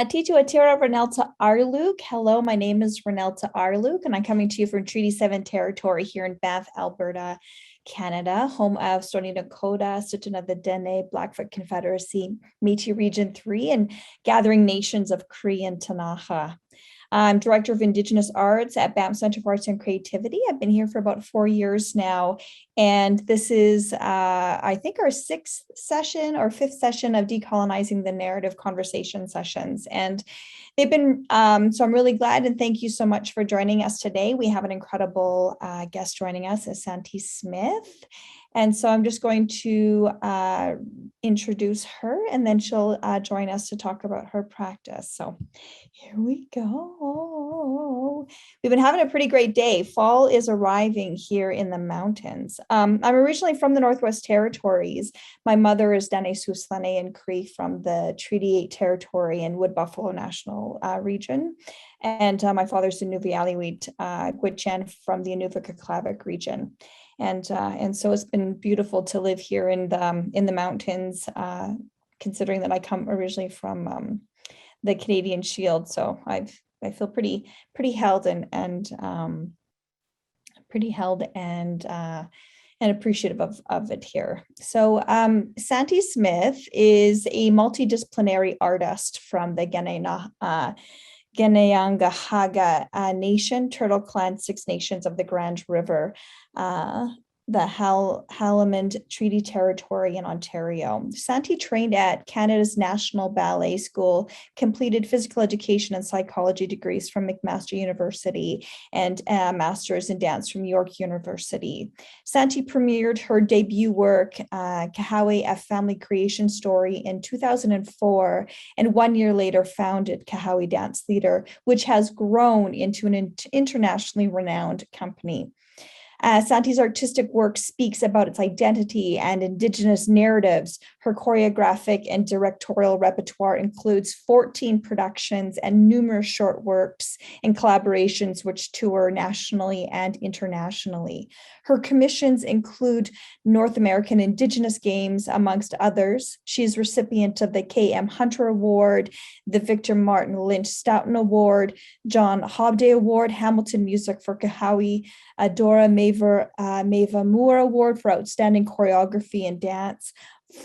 Titu Atira Renelta Arluk. Hello, my name is Renelta Arluk, and I'm coming to you from Treaty 7 territory here in Banff, Alberta, Canada, home of Stoney Nakoda, Sutton of the Dene, Blackfoot Confederacy, Métis Region 3, and Gathering Nations of Cree and Tanaha. I'm Director of Indigenous Arts at Banff Centre for Arts and Creativity. I've been here for about 4 years now, and this is, I think, our 6th session or 5th session of Decolonizing the Narrative conversation sessions. And they've been, so I'm really glad, and thank you so much for joining us today. We have an incredible guest joining us, Santee Smith. And so I'm just going to introduce her, and then she'll join us to talk about her practice. So here we go. We've been having a pretty great day. Fall is arriving here in the mountains. I'm originally from the Northwest Territories. My mother is Dene Suslane and Cree from the Treaty 8 Territory and Wood Buffalo National Region. And my father's Inuvialuit Gwich'in from the Inuvik region. And so it's been beautiful to live here in the mountains, considering that I come originally from the Canadian Shield. So I feel pretty held and appreciative of it here. So Santee Smith is a multidisciplinary artist from the Kayaneren'kó Nation, Turtle Clan, Six Nations of the Grand River, the Haldimand Treaty Territory in Ontario. Santee trained at Canada's National Ballet School, completed physical education and psychology degrees from McMaster University, and a master's in dance from York University. Santee premiered her debut work, Kahawe, A Family Creation Story, in 2004, and 1 year later founded Kahawe Dance Theatre, which has grown into an internationally renowned company. Santee's artistic work speaks about its identity and Indigenous narratives. Her choreographic and directorial repertoire includes 14 productions and numerous short works and collaborations which tour nationally and internationally. Her commissions include North American Indigenous Games, amongst others. She is recipient of the K.M. Hunter Award, the Victor Martin Lynch Stoughton Award, John Hobday Award, Hamilton Music for Kahawe, Dora Mava Moore Award for Outstanding Choreography and Dance,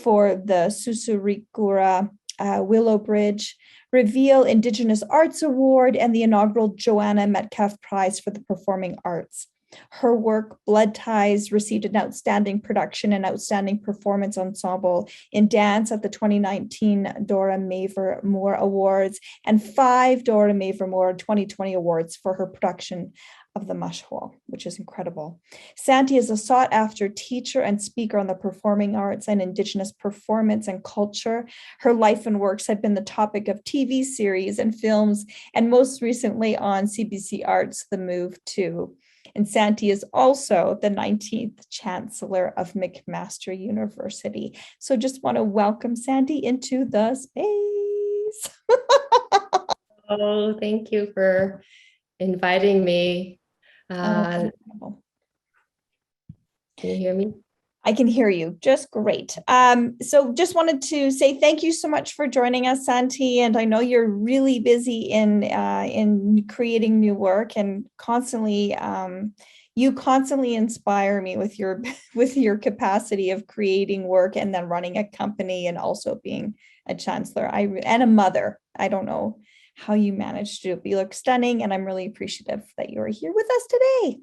for the Susurikura Willow Bridge, Reveal Indigenous Arts Award, and the inaugural Joanna Metcalf Prize for the Performing Arts. Her work, Blood Ties, received an Outstanding Production and Outstanding Performance Ensemble in Dance at the 2019 Dora Mavor Moore Awards and 5 Dora Mavor Moore 2020 Awards for her production of the Mushwall, which is incredible. Santee is a sought-after teacher and speaker on the performing arts and Indigenous performance and culture. Her life and works have been the topic of TV series and films, and most recently on CBC Arts, The Move 2. And Santee is also the 19th Chancellor of McMaster University. So just want to welcome Santee into the space. Oh, thank you for inviting me. Can you hear me? I can hear you just great. So just wanted to say thank you so much for joining us, Santee. And I know you're really busy in creating new work, and you constantly inspire me with your capacity of creating work and then running a company and also being a chancellor and a mother. I don't know how you managed to do it, but you look stunning, and I'm really appreciative that you are here with us today.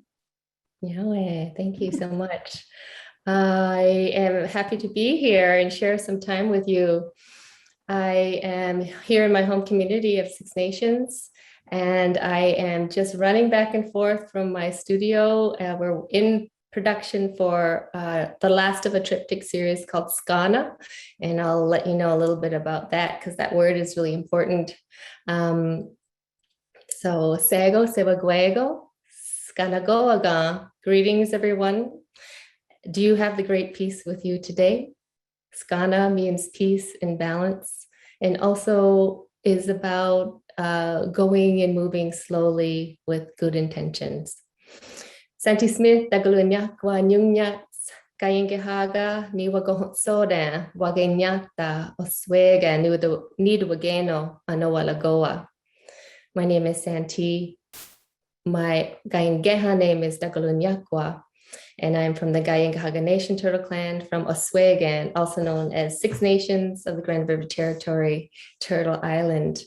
Yeah, thank you so much. I am happy to be here and share some time with you. I am here in my home community of Six Nations, and I am just running back and forth from my studio. We're in production for the last of a triptych series called Skana, and I'll let you know a little bit about that because that word is really important. So Sego, Sewaguego, Skanagoaga. Greetings, everyone. Do you have the great peace with you today? Skana means peace and balance, and also is about going and moving slowly with good intentions. Santee Smith, Decolonize, Kayaneren'kó ni wagohotsoda wagenyata oswega ni wageno anowalagoa. My name is Santee. My Kayaneren'kó name is Decolonize, and I'm from the Kayaneren'kó Nation Turtle Clan from Onkwehon, also known as Six Nations of the Grand River Territory, Turtle Island.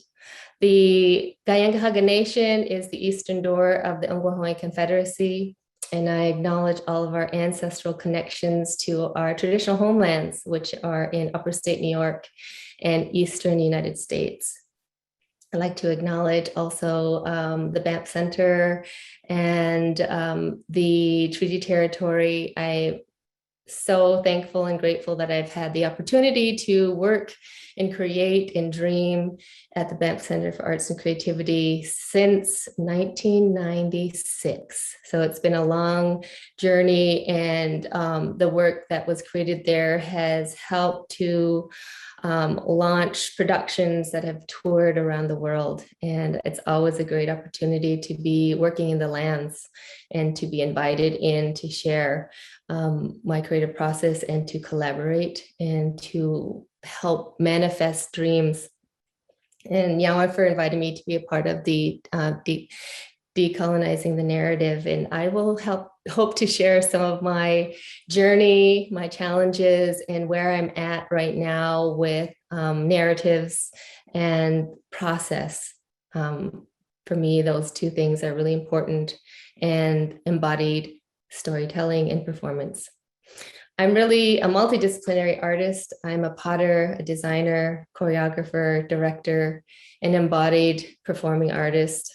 The Kayaneren'kó Nation is the eastern door of the Onkwehon Confederacy, and I acknowledge all of our ancestral connections to our traditional homelands, which are in upstate New York and eastern United States. I'd like to acknowledge also the Banff Centre and the treaty territory. I'm so thankful and grateful that I've had the opportunity to work and create and dream at the Banff Centre for Arts and Creativity since 1996. So it's been a long journey, and the work that was created there has helped to launch productions that have toured around the world. And it's always a great opportunity to be working in the lands and to be invited in to share my creative process and to collaborate and to help manifest dreams. And Yawa for inviting me to be a part of the Decolonizing the Narrative. And I will hope to share some of my journey, my challenges, and where I'm at right now with narratives and process. For me, those two things are really important, and embodied storytelling and performance. I'm really a multidisciplinary artist. I'm a potter, a designer, choreographer, director, and embodied performing artist.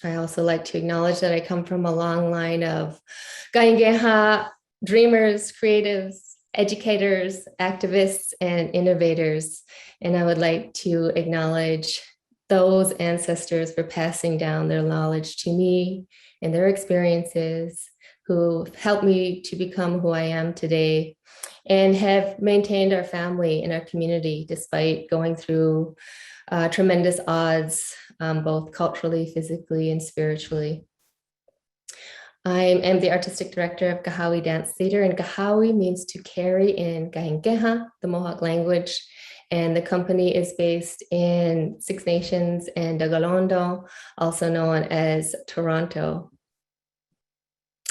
I also like to acknowledge that I come from a long line of Kayaneren'kó dreamers, creatives, educators, activists, and innovators. And I would like to acknowledge those ancestors for passing down their knowledge to me and their experiences, who helped me to become who I am today and have maintained our family and our community despite going through tremendous odds, both culturally, physically, and spiritually. I am the Artistic Director of Kaha Dance Theater, and Kaha means to carry in Kayaneren'kó, the Mohawk language. And the company is based in Six Nations and Decolonizing, also known as Toronto.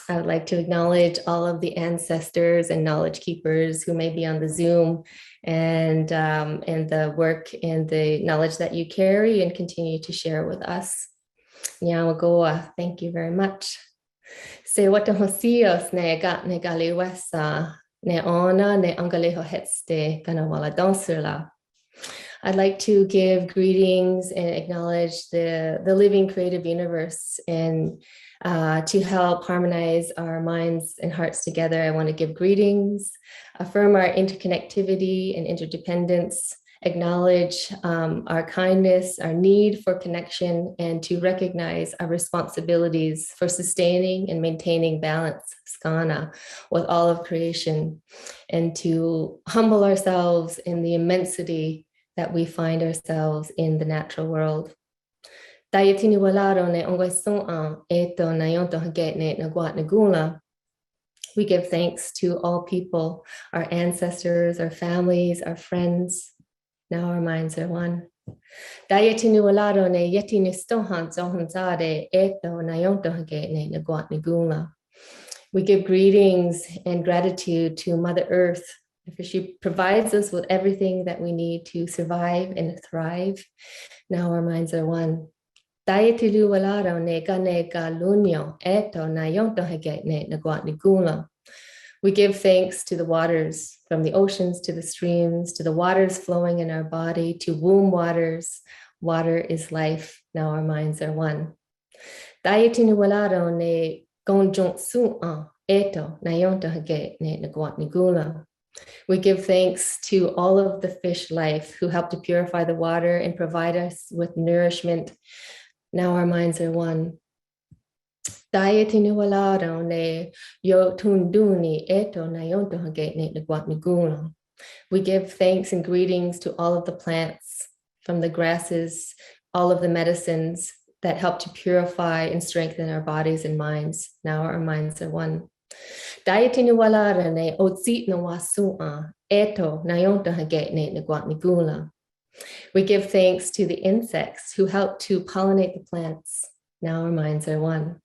I would like to acknowledge all of the ancestors and knowledge keepers who may be on the Zoom, and the work and the knowledge that you carry and continue to share with us. Nyawagoa, thank you very much. Se watahosios ne gat ne galiwesa ne ona ne angaleho hetste kanawala donsula. I'd like to give greetings and acknowledge the living creative universe, and to help harmonize our minds and hearts together. I want to give greetings, affirm our interconnectivity and interdependence, acknowledge our kindness, our need for connection, and to recognize our responsibilities for sustaining and maintaining balance, skana, with all of creation, and to humble ourselves in the immensity that we find ourselves in the natural world. We give thanks to all people, our ancestors, our families, our friends. Now our minds are one. We give greetings and gratitude to Mother Earth, for she provides us with everything that we need to survive and thrive. Now our minds are one. We give thanks to the waters, from the oceans to the streams, to the waters flowing in our body, to womb waters. Water is life. Now our minds are one. We give thanks to all of the fish life who help to purify the water and provide us with nourishment. Now our minds are one. We give thanks and greetings to all of the plants, from the grasses, all of the medicines that help to purify and strengthen our bodies and minds. Now our minds are one. Dietinu walara ne otsit na wasua, eto nayonta hage ne nagwat nigula. We give thanks to the insects who help to pollinate the plants. Now our minds are one.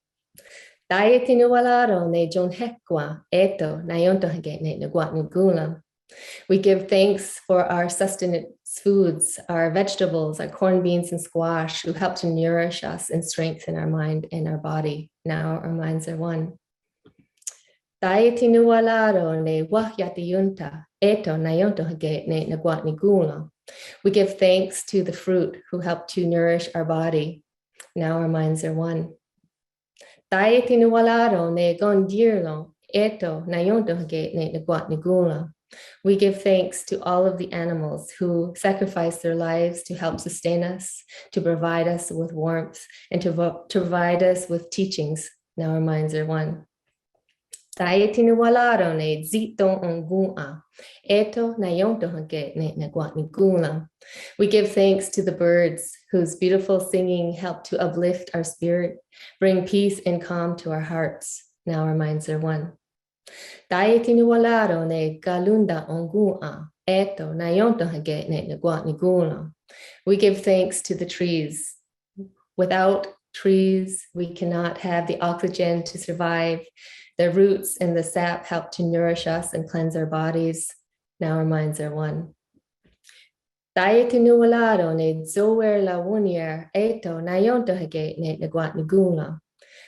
Dietinu walaro ne jon hekwa, eto nayonta hage ne nagwat nigula. We give thanks for our sustenance foods, our vegetables, our corn, beans, and squash, who help to nourish us and strengthen our mind and our body. Now our minds are one. Taitinu walaro ne wahyati yunta, eto nayonto hage ne nagwat nigula. We give thanks to the fruit who help to nourish our body. Now our minds are one. Taitinu walaro ne gondirlo, eto nayonto hage ne nagwat nigula. We give thanks to all of the animals who sacrifice their lives to help sustain us, to provide us with warmth, and to provide us with teachings. Now our minds are one. Taitinu walaro ne zito ongua, eto nayonto hage ne nagwat nigula. We give thanks to the birds whose beautiful singing help to uplift our spirit, bring peace and calm to our hearts. Now our minds are one. Taitinu walaro ne galunda ongua, eto nayonto hage ne nagwat nigula. We give thanks to the trees. Without trees, we cannot have the oxygen to survive. The roots and the sap help to nourish us and cleanse our bodies. Now our minds are one. Taitinu walaro ne zower la wunier, eto nayonto hage ne nagwat nigula.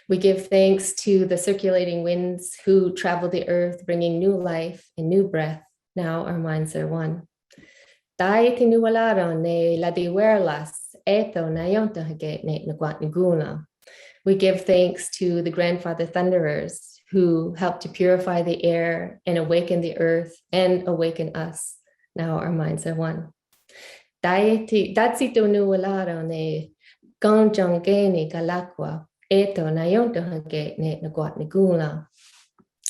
We give thanks to the circulating winds who travel the earth, bringing new life and new breath. Now our minds are one. Taitinu walaro ne ladiwerlas, eto nayonto hage ne nagwat nigula. We give thanks to the grandfather thunderers who help to purify the air and awaken the earth and awaken us. Now our minds are one. Datsito nu walaro ne gonjongeni galakwa, eto nayonto hage ne nagwat nigula.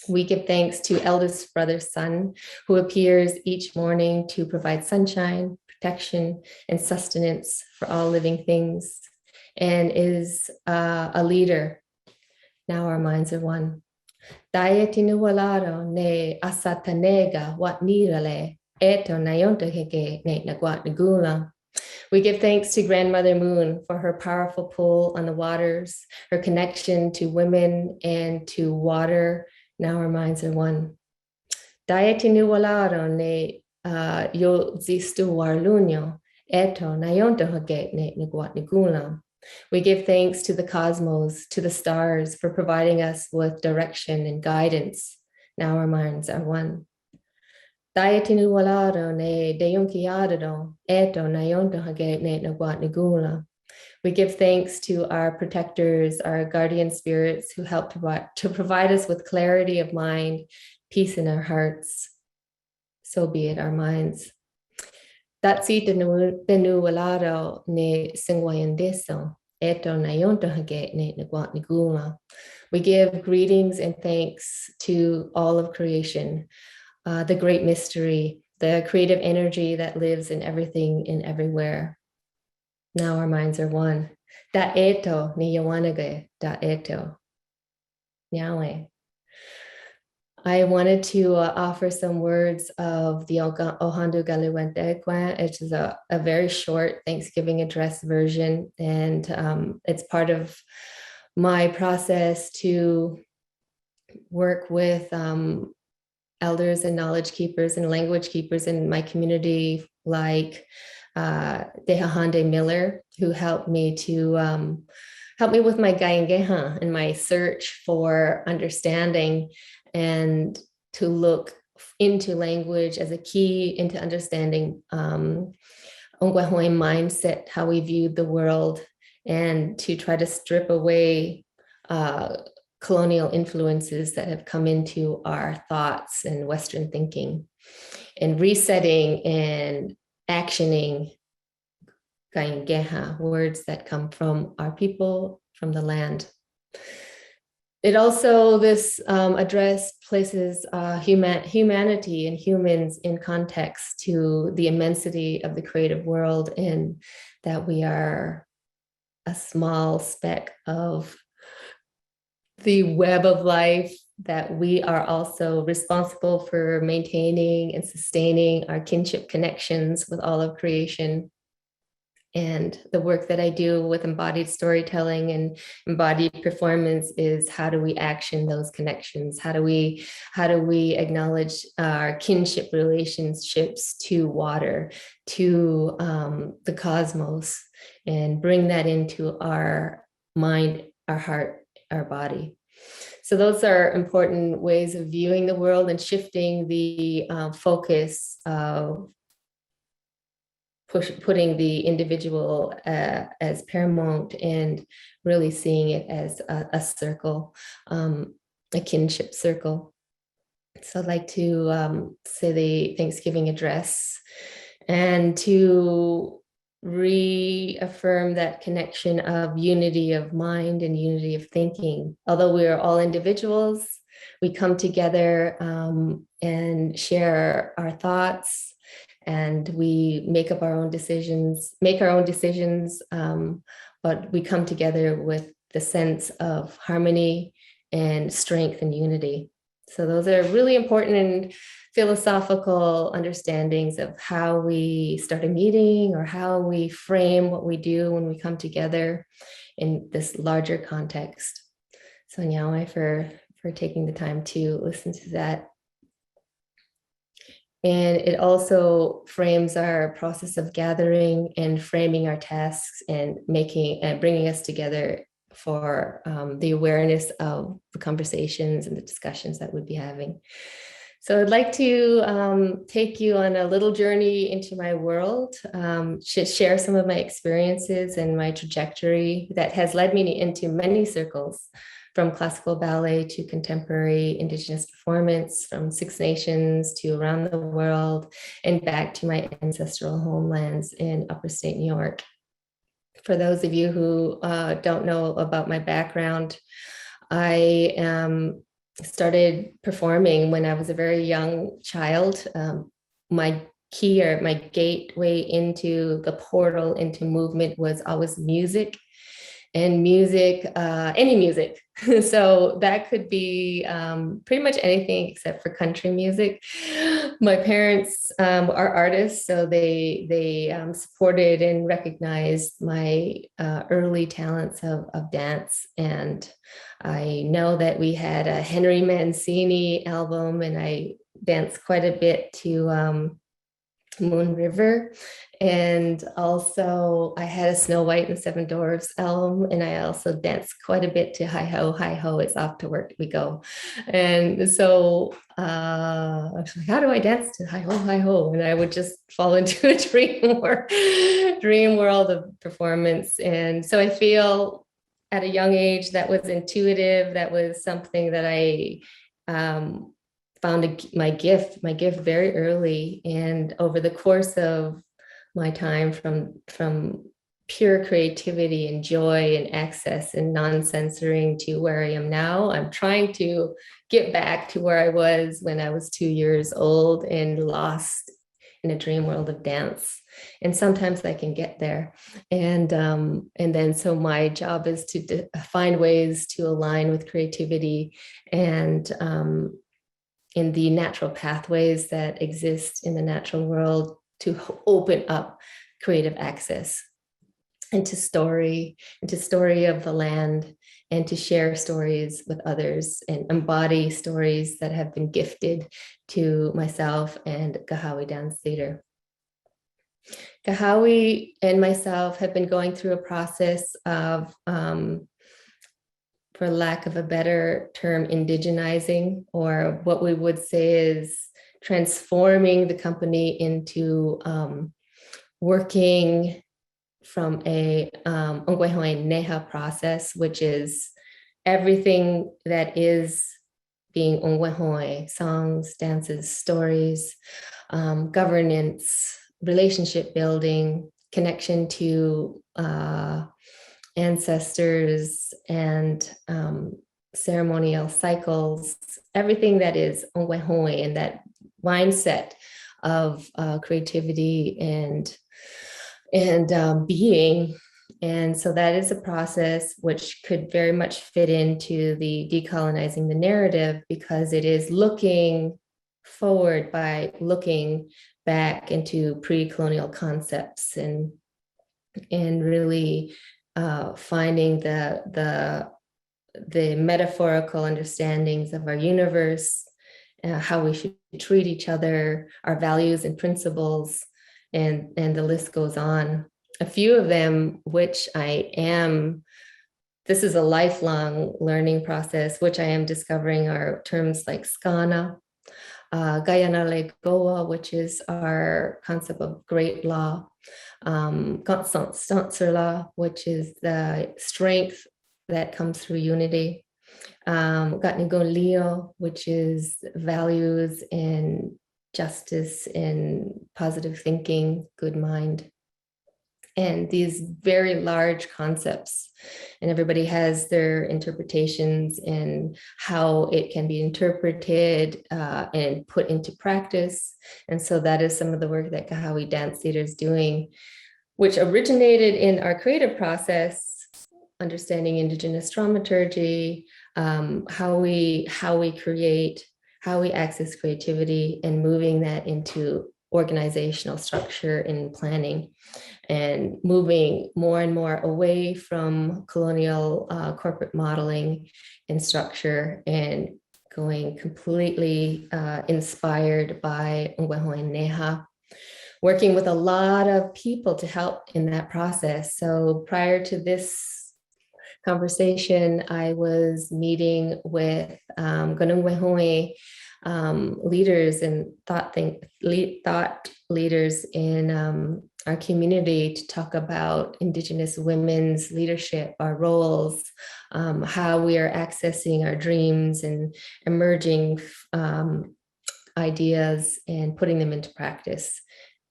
We give thanks to eldest brother's son, who appears each morning to provide sunshine, protection, and sustenance for all living things, and is a leader. Now our minds are one. Taitinu walaro ne asatanega wat nirale, eto nayonto hege ne nagwat nigula. We give thanks to Grandmother Moon for her powerful pull on the waters, her connection to women and to water. Now our minds are one. Taitinu walaro ne yo zistu warlunyo, eto nayonto hage ne nagwat nigula. We give thanks to the cosmos, to the stars, for providing us with direction and guidance. Now our minds are one. Taitinu walaro ne deyonkiadado, eto nayonto hage ne nagwat nigula. We give thanks to our protectors, our guardian spirits who help to provide us with clarity of mind, peace in our hearts. So be it, our minds. Tatsitinu walaro ne singwayandeso, eto nayonto hage ne nagwat nigula. We give greetings and thanks to all of creation, the great mystery, the creative energy that lives in everything and everywhere. Now our minds are one. Da eto ni yawanage, da eto. Nyawe. I wanted to offer some words of the Ohandu Galiwente, which is a very short Thanksgiving address version. And it's part of my process to work with elders and knowledge keepers and language keepers in my community, like Dehahande Miller, who helped me with my Kayaneren'kó and my search for understanding and to look into language as a key into understanding Onkwehon mindset, how we viewed the world, and to try to strip away colonial influences that have come into our thoughts and Western thinking, and resetting and actioning Kayaneren'kó, words that come from our people, from the land. It also, this address places humanity and humans in context to the immensity of the creative world, and that we are a small speck of the web of life that we are also responsible for maintaining and sustaining our kinship connections with all of creation. And the work that I do with embodied storytelling and embodied performance is how do we action those connections? How do we acknowledge our kinship relationships to water, to the cosmos, and bring that into our mind, our heart, our body. So those are important ways of viewing the world and shifting the focus of putting the individual as paramount and really seeing it as a circle, a kinship circle. So I'd like to say the Thanksgiving address and to reaffirm that connection of unity of mind and unity of thinking. Although we are all individuals, we come together and share our thoughts, and we make our own decisions, but we come together with the sense of harmony and strength and unity. So those are really important and philosophical understandings of how we start a meeting or how we frame what we do when we come together in this larger context. So nyawa for taking the time to listen to that. And it also frames our process of gathering and framing our tasks and bringing us together for the awareness of the conversations and the discussions that we'd be having. So I'd like to take you on a little journey into my world, share some of my experiences and my trajectory that has led me into many circles, from classical ballet to contemporary Indigenous performance, from Six Nations to around the world, and back to my ancestral homelands in upstate New York. For those of you who don't know about my background, I started performing when I was a very young child. My key or my gateway into the portal into movement was always music. And music, any music. So that could be pretty much anything except for country music. My parents are artists, so they supported and recognized my early talents of dance. And I know that we had a Henry Mancini album, and I danced quite a bit to Moon River. And also I had a Snow White and the Seven Dwarfs album, and I also danced quite a bit to Hi Ho, it's off to work we go. And so I was like, how do I dance to Hi Ho? And I would just fall into a dream world of performance. And so I feel at a young age that was intuitive, that was something that I found my gift very early. And over the course of my time, from pure creativity and joy and access and non-censoring to where I am now, I'm trying to get back to where I was when I was 2 years old and lost in a dream world of dance. And sometimes I can get there. And then so my job is to find ways to align with creativity and in the natural pathways that exist in the natural world to open up creative access into story of the land, and to share stories with others and embody stories that have been gifted to myself and Kahawe Dance Theater. Kahawe and myself have been going through a process of, for lack of a better term, indigenizing, or what we would say is transforming the company into working from a Onkwehon Neha process, which is everything that is being Onkwehon: songs, dances, stories, governance, relationship building, connection to ancestors and ceremonial cycles, everything that is Onkwehon, and that mindset of creativity and being And so that is a process which could very much fit into the decolonizing the narrative, because it is looking forward by looking back into pre-colonial concepts and really finding the metaphorical understandings of our universe, how we should treat each other, our values and principles, and the list goes on. A few of them, which this is a lifelong learning process, which I am discovering, are terms like skana, Kayaneren'kó, which is our concept of great law, which is the strength that comes through unity, which is values and justice and positive thinking, good mind. And these very large concepts, and everybody has their interpretations and how it can be interpreted and put into practice. And so that is some of the work that Kaha Dance Theater is doing, which originated in our creative process, understanding Indigenous dramaturgy, how we create, how we access creativity, and moving that into organizational structure and planning, and moving more and more away from colonial corporate modeling and structure, and going completely inspired by Onkwehon, working with a lot of people to help in that process. So prior to this conversation, I was meeting with Onkwehon leaders and thought leaders in our community to talk about Indigenous women's leadership, our roles, how we are accessing our dreams and emerging ideas and putting them into practice.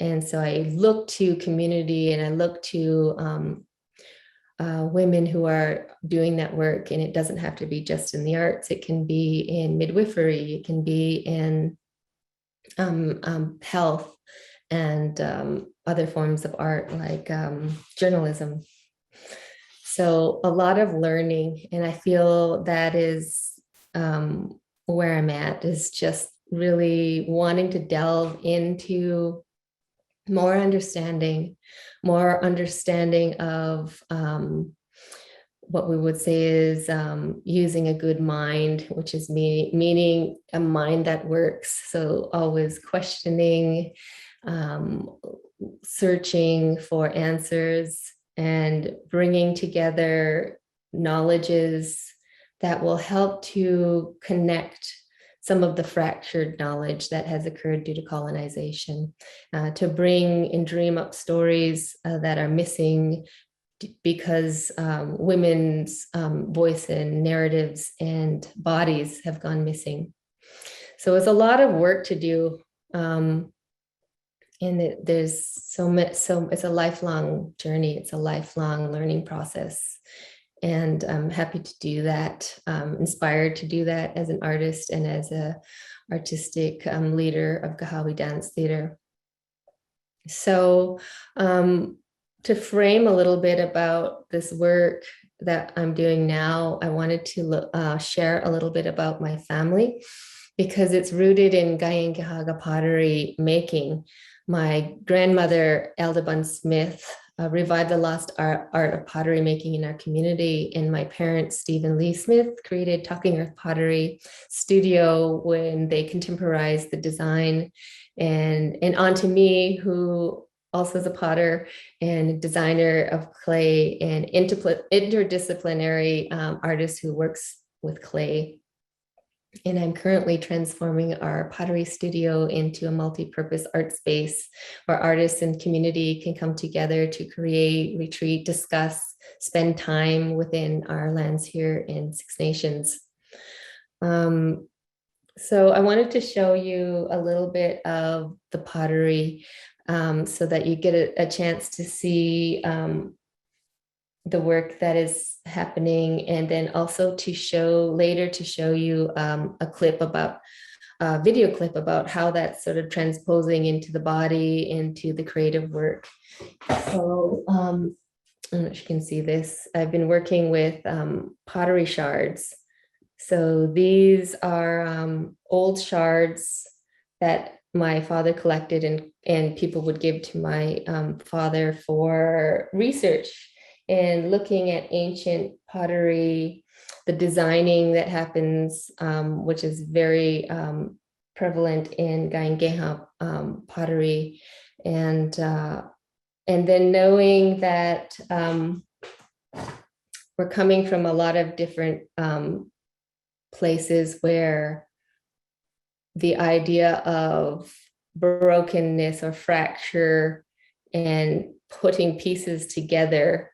And so I look to community, and I look to women who are doing that work. And it doesn't have to be just in the arts. It can be in midwifery. It can be in health and other forms of art, like journalism. So a lot of learning. And I feel that is where I'm at, is just really wanting to delve into more understanding of what we would say is using a good mind, which is meaning a mind that works. So always questioning, searching for answers, and bringing together knowledges that will help to connect some of the fractured knowledge that has occurred due to colonization, to bring and dream up stories that are missing because women's voice and narratives and bodies have gone missing. So it's a lot of work to do. And there's so it's a lifelong journey. It's a lifelong learning process. And I'm happy to do that, inspired to do that as an artist and as a artistic leader of Kaha Dance Theater. So to frame a little bit about this work that I'm doing now, I wanted to share a little bit about my family, because it's rooted in Kayaneren'kó pottery making. My grandmother, Banff Smith, revived the lost art of pottery making in our community. And my parents, Stephen Lee Smith, created Talking Earth Pottery Studio when they contemporized the design. And on to me, who also is a potter and designer of clay and interdisciplinary artist who works with clay. And I'm currently transforming our pottery studio into a multi-purpose art space where artists and community can come together to create, retreat, discuss, spend time within our lands here in Six Nations. So I wanted to show you a little bit of the pottery so that you get a chance to see the work that is happening, and then also to show you a video clip about how that's sort of transposing into the body, into the creative work. So I don't know if you can see this. I've been working with pottery shards. So these are old shards that my father collected, and people would give to my father for research and looking at ancient pottery, the designing that happens, which is very prevalent in Kayaneren'kó pottery, and then knowing that we're coming from a lot of different places where the idea of brokenness or fracture and putting pieces together,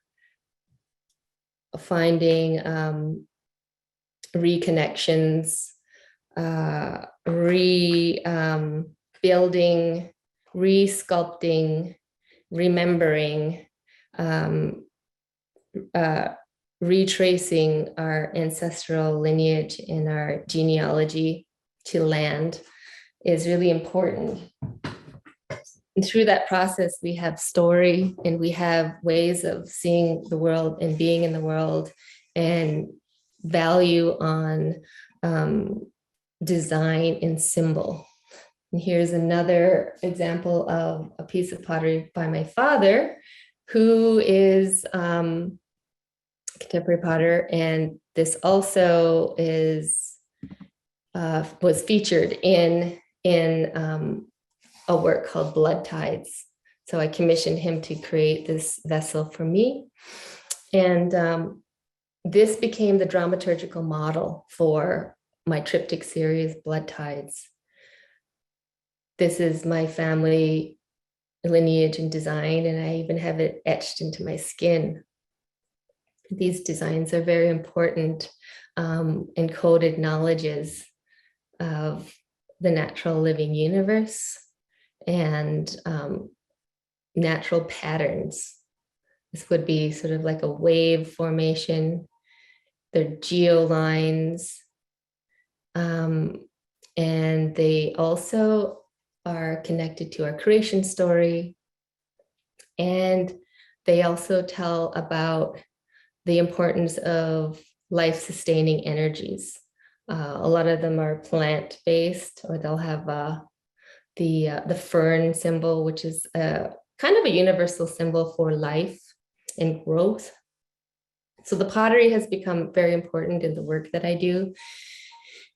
finding reconnections, rebuilding, re-sculpting, remembering, retracing our ancestral lineage and our genealogy to land is really important. And through that process, we have story and we have ways of seeing the world and being in the world, and value on design and symbol. And here's another example of a piece of pottery by my father, who is a contemporary potter. And this also is was featured in a work called Blood Tides. So I commissioned him to create this vessel for me. And this became the dramaturgical model for my triptych series, Blood Tides. This is my family lineage and design, and I even have it etched into my skin. These designs are very important encoded knowledges of the natural living universe and natural patterns. This would be sort of like a wave formation. They're geolines, and they also are connected to our creation story. And they also tell about the importance of life-sustaining energies. A lot of them are plant-based, or they'll have the fern symbol, which is kind of a universal symbol for life and growth. So the pottery has become very important in the work that I do,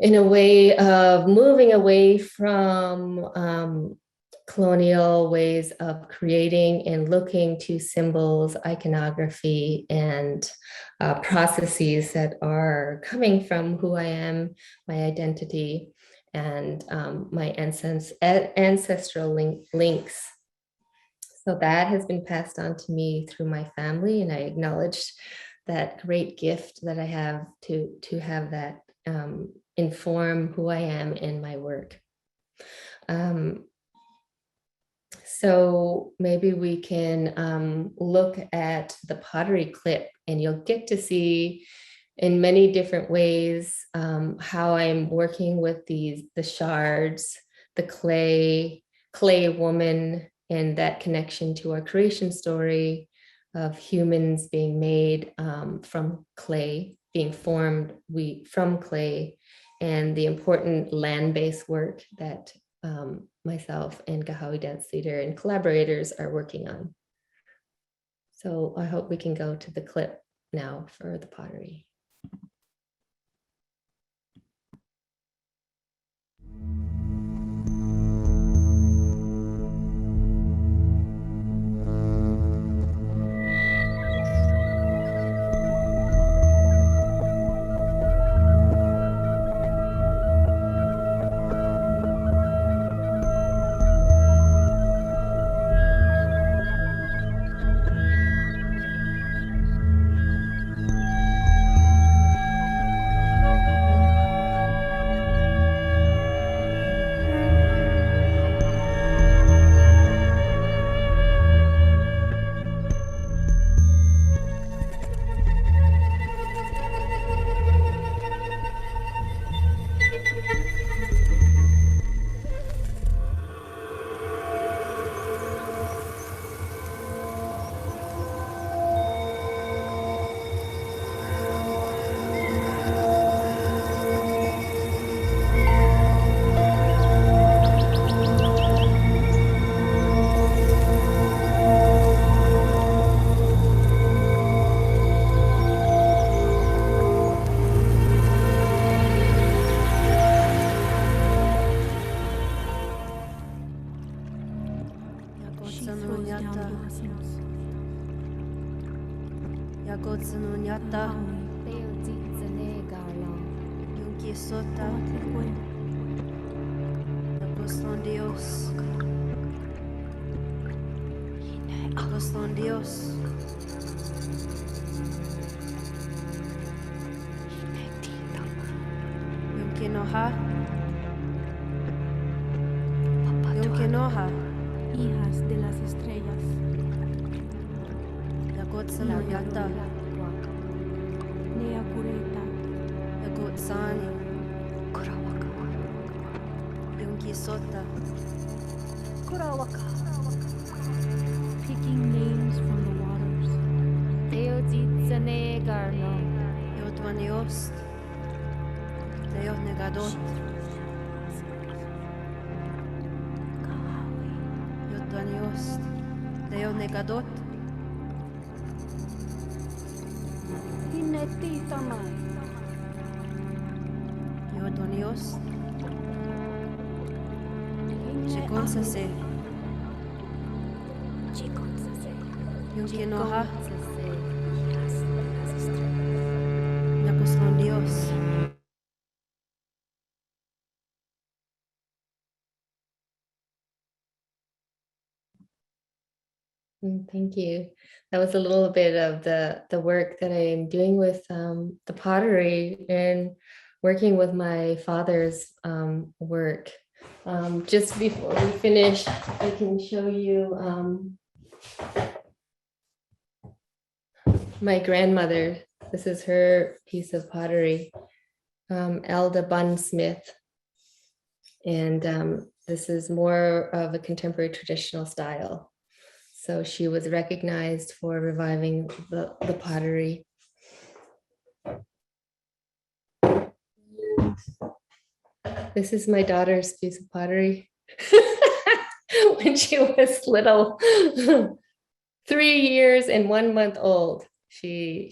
in a way of moving away from colonial ways of creating and looking to symbols, iconography, and processes that are coming from who I am, my identity, and my ancestral links. So that has been passed on to me through my family, and I acknowledge that great gift that I have to have that inform who I am in my work. So maybe we can look at the pottery clip, and you'll get to see in many different ways how I'm working with the shards, the clay woman, and that connection to our creation story of humans being made from clay, being formed from clay, and the important land-based work that myself and Kaha'i dance leader and collaborators are working on. So I hope we can go to the clip now for the pottery. Yakotsununyata. Yunki sota. Yakos con Dios. Yakos con Dios. Yunki noha. Yunki noha. Hijas de las estrellas. Yakotsununyata. Nea Cureta. Yakotsani. Yunki sota. Picking names from the waters. Yotwanios. Deos negadot. Yotwanios. Deos negadot. Hinetitama. Yotwanios. Chikonsase. Yunki noha. Yakos con Dios. Thank you. That was a little bit of the work that I'm doing with the pottery and working with my father's work. Just before we finish, I can show you my grandmother. This is her piece of pottery, Elda Bunn Smith. And this is more of a contemporary traditional style. So she was recognized for reviving the pottery. This is my daughter's piece of pottery when she was little, 3 years and 1 month old. She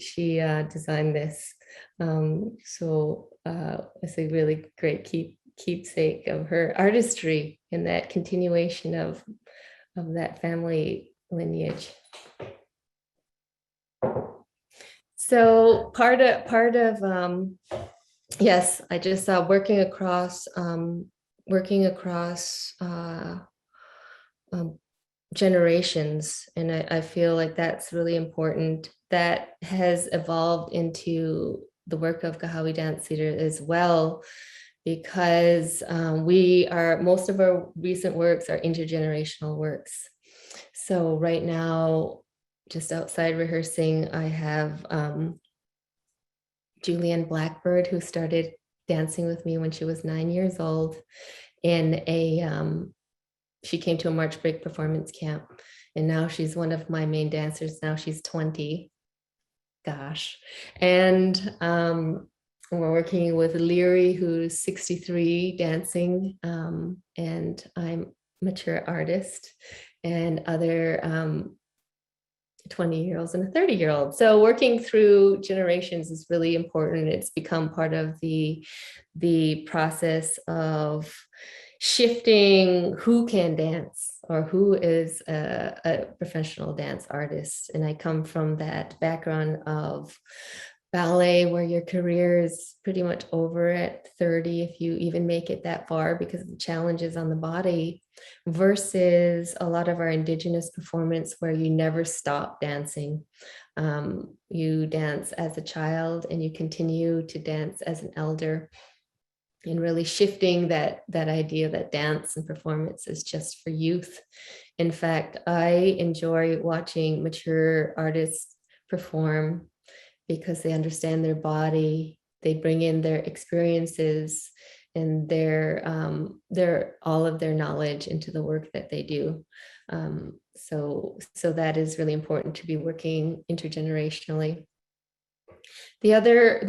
designed this. So it's a really great keepsake of her artistry and that continuation of that family lineage. So part of yes, I just working across generations, and I feel like that's really important. That has evolved into the work of Kahawi Dance Theater as well, because most of our recent works are intergenerational works. So right now, just outside rehearsing, I have Julianne Blackbird, who started dancing with me when she was 9 years old she came to a March Break performance camp, and now she's one of my main dancers. Now she's 20. Gosh. And we're working with Leary, who's 63, dancing, and I'm a mature artist, and other 20-year-olds and a 30-year-old. So working through generations is really important. It's become part of the process of shifting who can dance or who is a professional dance artist. And I come from that background of ballet, where your career is pretty much over at 30, if you even make it that far, because of the challenges on the body, versus a lot of our Indigenous performance where you never stop dancing. You dance as a child and you continue to dance as an elder, and really shifting that idea that dance and performance is just for youth. In fact, I enjoy watching mature artists perform because they understand their body, they bring in their experiences and their all of their knowledge into the work that they do. So that is really important, to be working intergenerationally. The other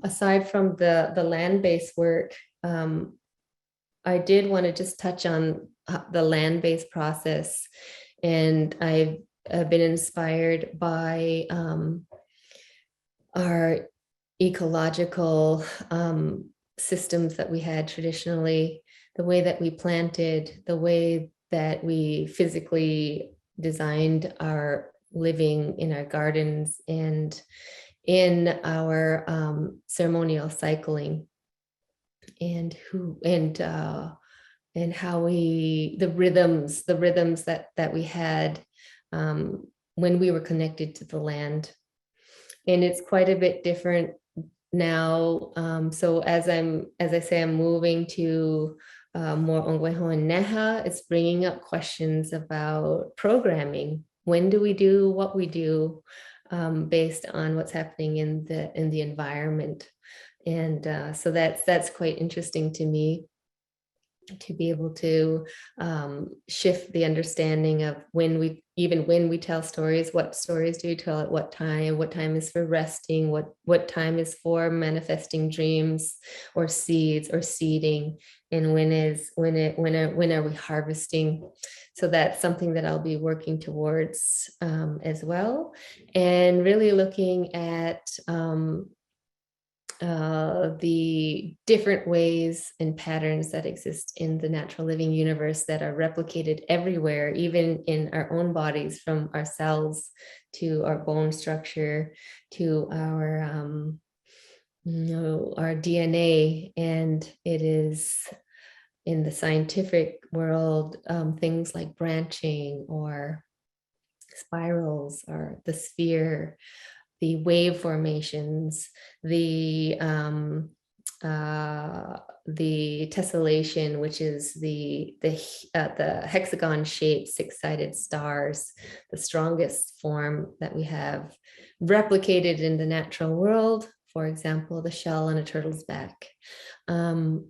aside from the land-based work, I did want to just touch on the land-based process, and I've been inspired by our ecological systems that we had traditionally, the way that we planted, the way that we physically designed our living in our gardens and in our ceremonial cycling, and how the rhythms that we had when we were connected to the land. And it's quite a bit different now. So as I say, I'm moving to more Onkwehon and Neha, it's bringing up questions about programming. When do we do what we do, based on what's happening in the environment? And so that's quite interesting to me, to be able to shift the understanding of when we tell stories, what stories do we tell at what time is for resting, what time is for manifesting dreams or seeds or seeding, and when are we harvesting. So that's something that I'll be working towards as well, and really looking at the different ways and patterns that exist in the natural living universe that are replicated everywhere, even in our own bodies, from our cells to our bone structure to our our DNA. And it is in the scientific world, things like branching or spirals or the sphere, the wave formations, the tessellation, which is the hexagon shaped six-sided stars, the strongest form that we have replicated in the natural world. For example, the shell on a turtle's back, and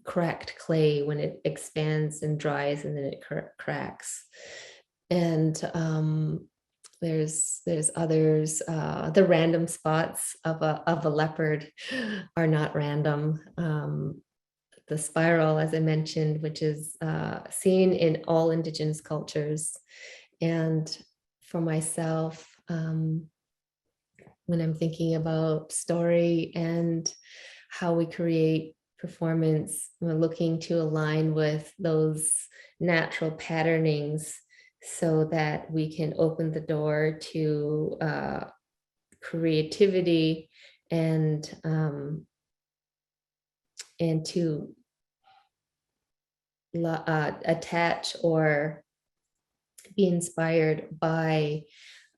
cracked clay when it expands and dries and then it cracks. And there's others. The random spots of a leopard are not random. The spiral, as I mentioned, which is seen in all Indigenous cultures. And for myself, when I'm thinking about story and how we create performance, we're looking to align with those natural patternings, so that we can open the door to creativity and to attach or be inspired by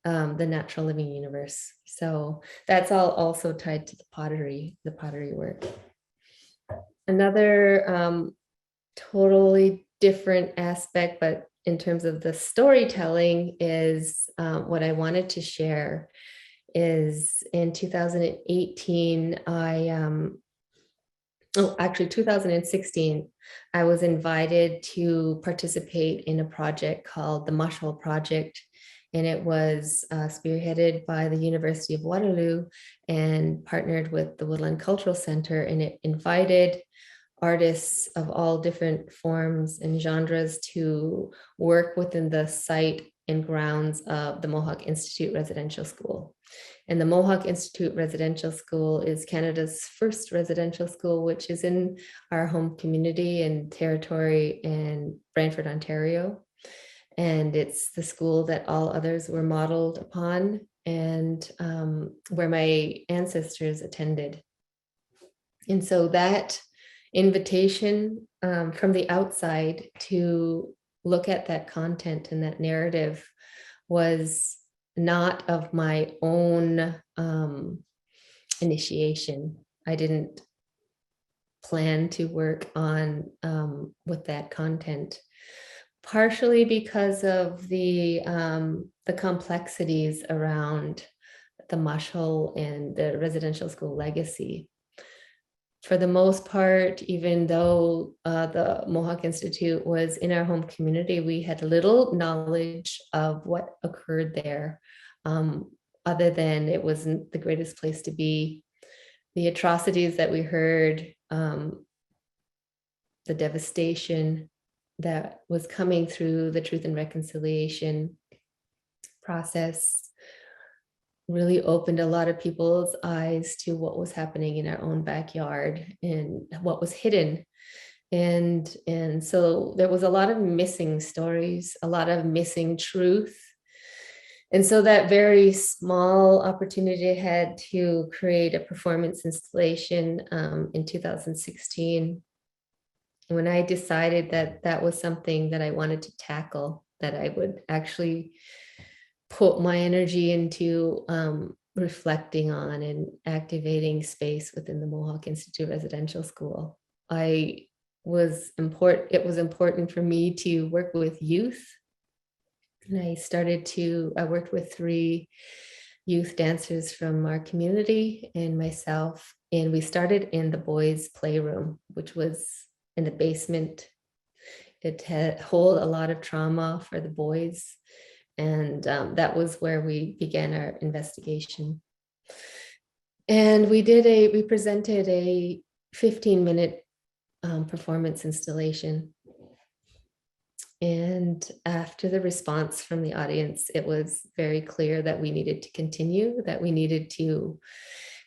the natural living universe. So that's all also tied to the pottery work. Another totally different aspect, but in terms of the storytelling, is what I wanted to share is in 2018, 2016, I was invited to participate in a project called the Mushhole Project. And it was spearheaded by the University of Waterloo and partnered with the Woodland Cultural Center. And it invited artists of all different forms and genres to work within the site and grounds of the Mohawk Institute Residential School. And the Mohawk Institute Residential School is Canada's first residential school, which is in our home community and territory in Brantford, Ontario. And it's the school that all others were modeled upon, and where my ancestors attended. And so that invitation from the outside to look at that content and that narrative was not of my own initiation. I didn't plan to work on with that content, partially because of the complexities around the mushhole and the residential school legacy. For the most part, even though the Mohawk Institute was in our home community, we had little knowledge of what occurred there, other than it wasn't the greatest place to be. The atrocities that we heard, the devastation that was coming through the Truth and Reconciliation process really opened a lot of people's eyes to what was happening in our own backyard and what was hidden. And so there was a lot of missing stories, a lot of missing truth. And so that very small opportunity I had to create a performance installation in 2016, when I decided that that was something that I wanted to tackle, that I would actually put my energy into reflecting on and activating space within the Mohawk Institute Residential School. It was important for me to work with youth. And I worked with 3 youth dancers from our community and myself. And we started in the boys' playroom, which was in the basement. It had hold a lot of trauma for the boys. And that was where we began our investigation. And we presented a 15-minute performance installation. And after the response from the audience, it was very clear that we needed to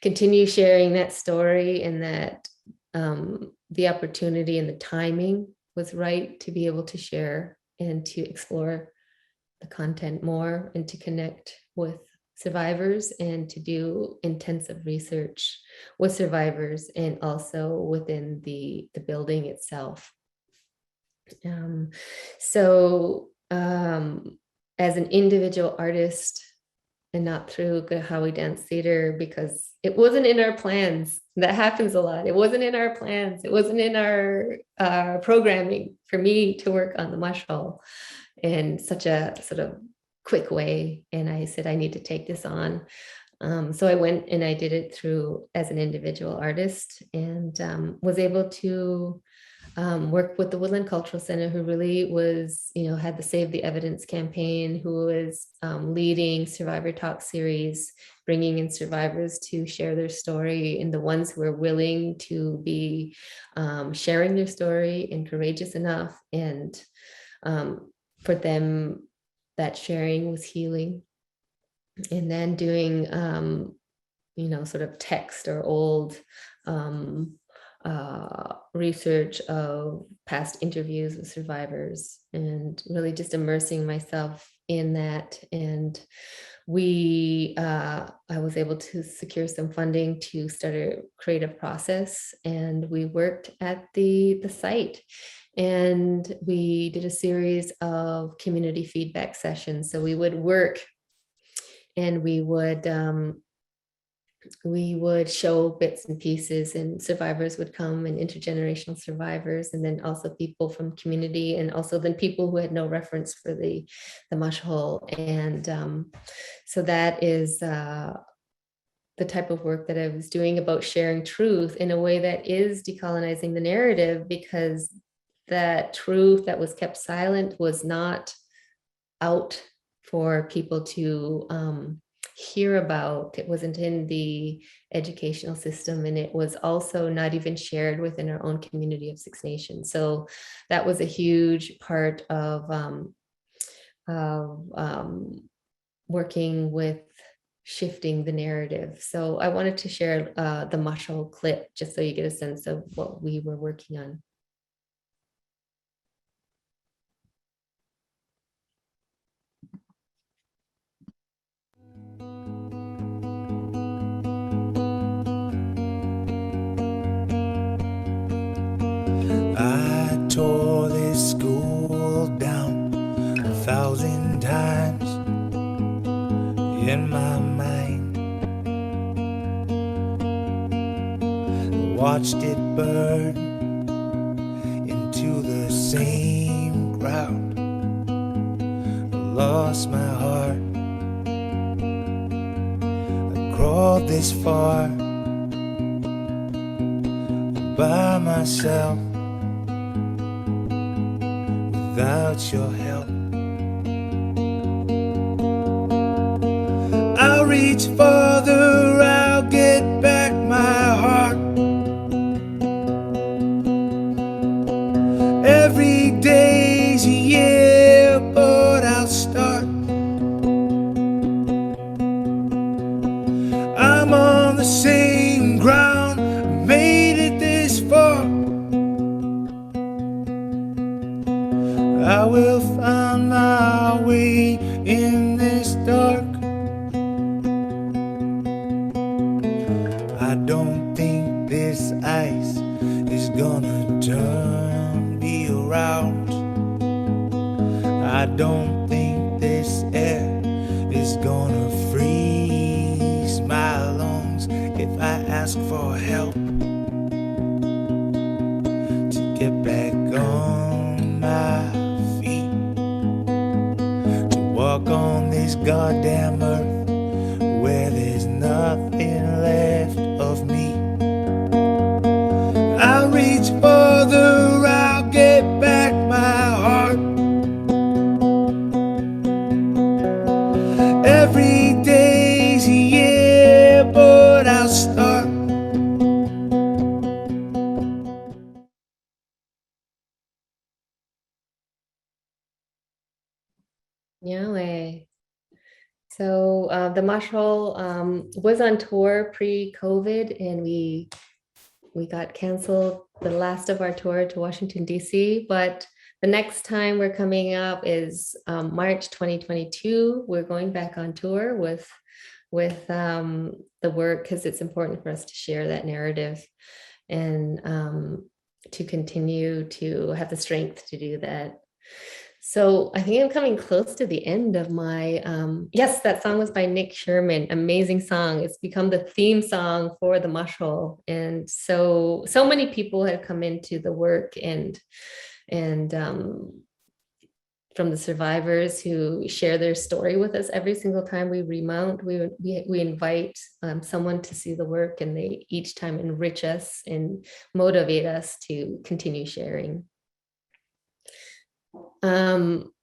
continue sharing that story, and that the opportunity and the timing was right to be able to share and to explore the content more and to connect with survivors and to do intensive research with survivors and also within the building itself. As an individual artist, and not through Kahawa Dance Theater, because it wasn't in our plans. That happens a lot. It wasn't in our plans. It wasn't in our programming for me to work on the mush hole in such a sort of quick way. And I said, I need to take this on. So I went and I did it as an individual artist, and was able to work with the Woodland Cultural Center, who really was, had the Save the Evidence campaign, who was leading Survivor Talk series, bringing in survivors to share their story, and the ones who were willing to be sharing their story and courageous enough. And for them, that sharing was healing. And then doing, sort of text or old research of past interviews with survivors, and really just immersing myself in that. And I was able to secure some funding to start a creative process, and we worked at the site, and we did a series of community feedback sessions. So we would work, and we would show bits and pieces, and survivors would come, and intergenerational survivors, and then also people from community, and also then people who had no reference for the mush hole. And so that is the type of work that I was doing about sharing truth in a way that is decolonizing the narrative, because that truth that was kept silent was not out for people to hear about. It wasn't in the educational system, and it was also not even shared within our own community of Six Nations. So that was a huge part of working with shifting the narrative. So I wanted to share the mush hole clip just so you get a sense of what we were working on. I tore this school down 1,000 times in my mind. Watched it burn into the same ground. Lost my heart. I crawled this far by myself, without your help. I'll reach farther, I'll get back my heart. Every day's a year, but I'll start. I'm on the same ground, made it this far. gonna turn me around. I don't think this air is gonna freeze my lungs if I ask for help to get back on my feet, to walk on this goddamn earth where there's nothing left of me. I'll reach further, I'll get back my heart. Every day's a year, but I'll start. Yeah. So the Marshall was on tour pre-COVID, and we got canceled the last of our tour to Washington, D.C. But the next time we're coming up is March 2022. We're going back on tour with the work, because it's important for us to share that narrative and to continue to have the strength to do that. So I think I'm coming close to the end of my, yes, that song was by Nick Sherman, amazing song. It's become the theme song for the Mushroll. And so many people have come into the work, and from the survivors who share their story with us every single time we remount, we invite someone to see the work, and they each time enrich us and motivate us to continue sharing.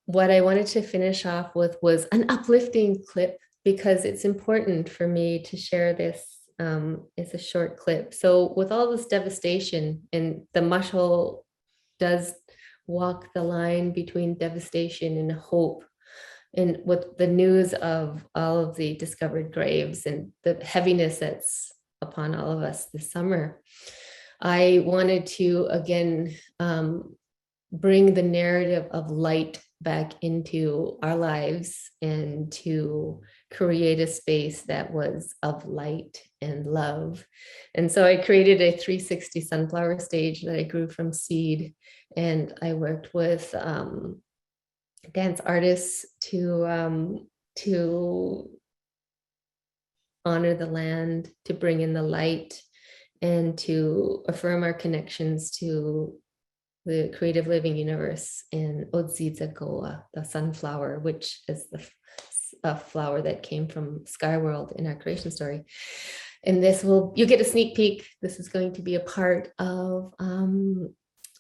What I wanted to finish off with was an uplifting clip, because it's important for me to share this. It's a short clip. So with all this devastation, and the Mushroll does walk the line between devastation and hope, and with the news of all of the discovered graves and the heaviness that's upon all of us this summer, I wanted to again bring the narrative of light back into our lives, and to create a space that was of light and love. And so I created a 360 sunflower stage that I grew from seed, and I worked with dance artists to honor the land, to bring in the light, and to affirm our connections to the creative living universe in Odzidzagoa, the sunflower, which is a flower that came from Skyworld in our creation story. And this you get a sneak peek. This is going to be a part of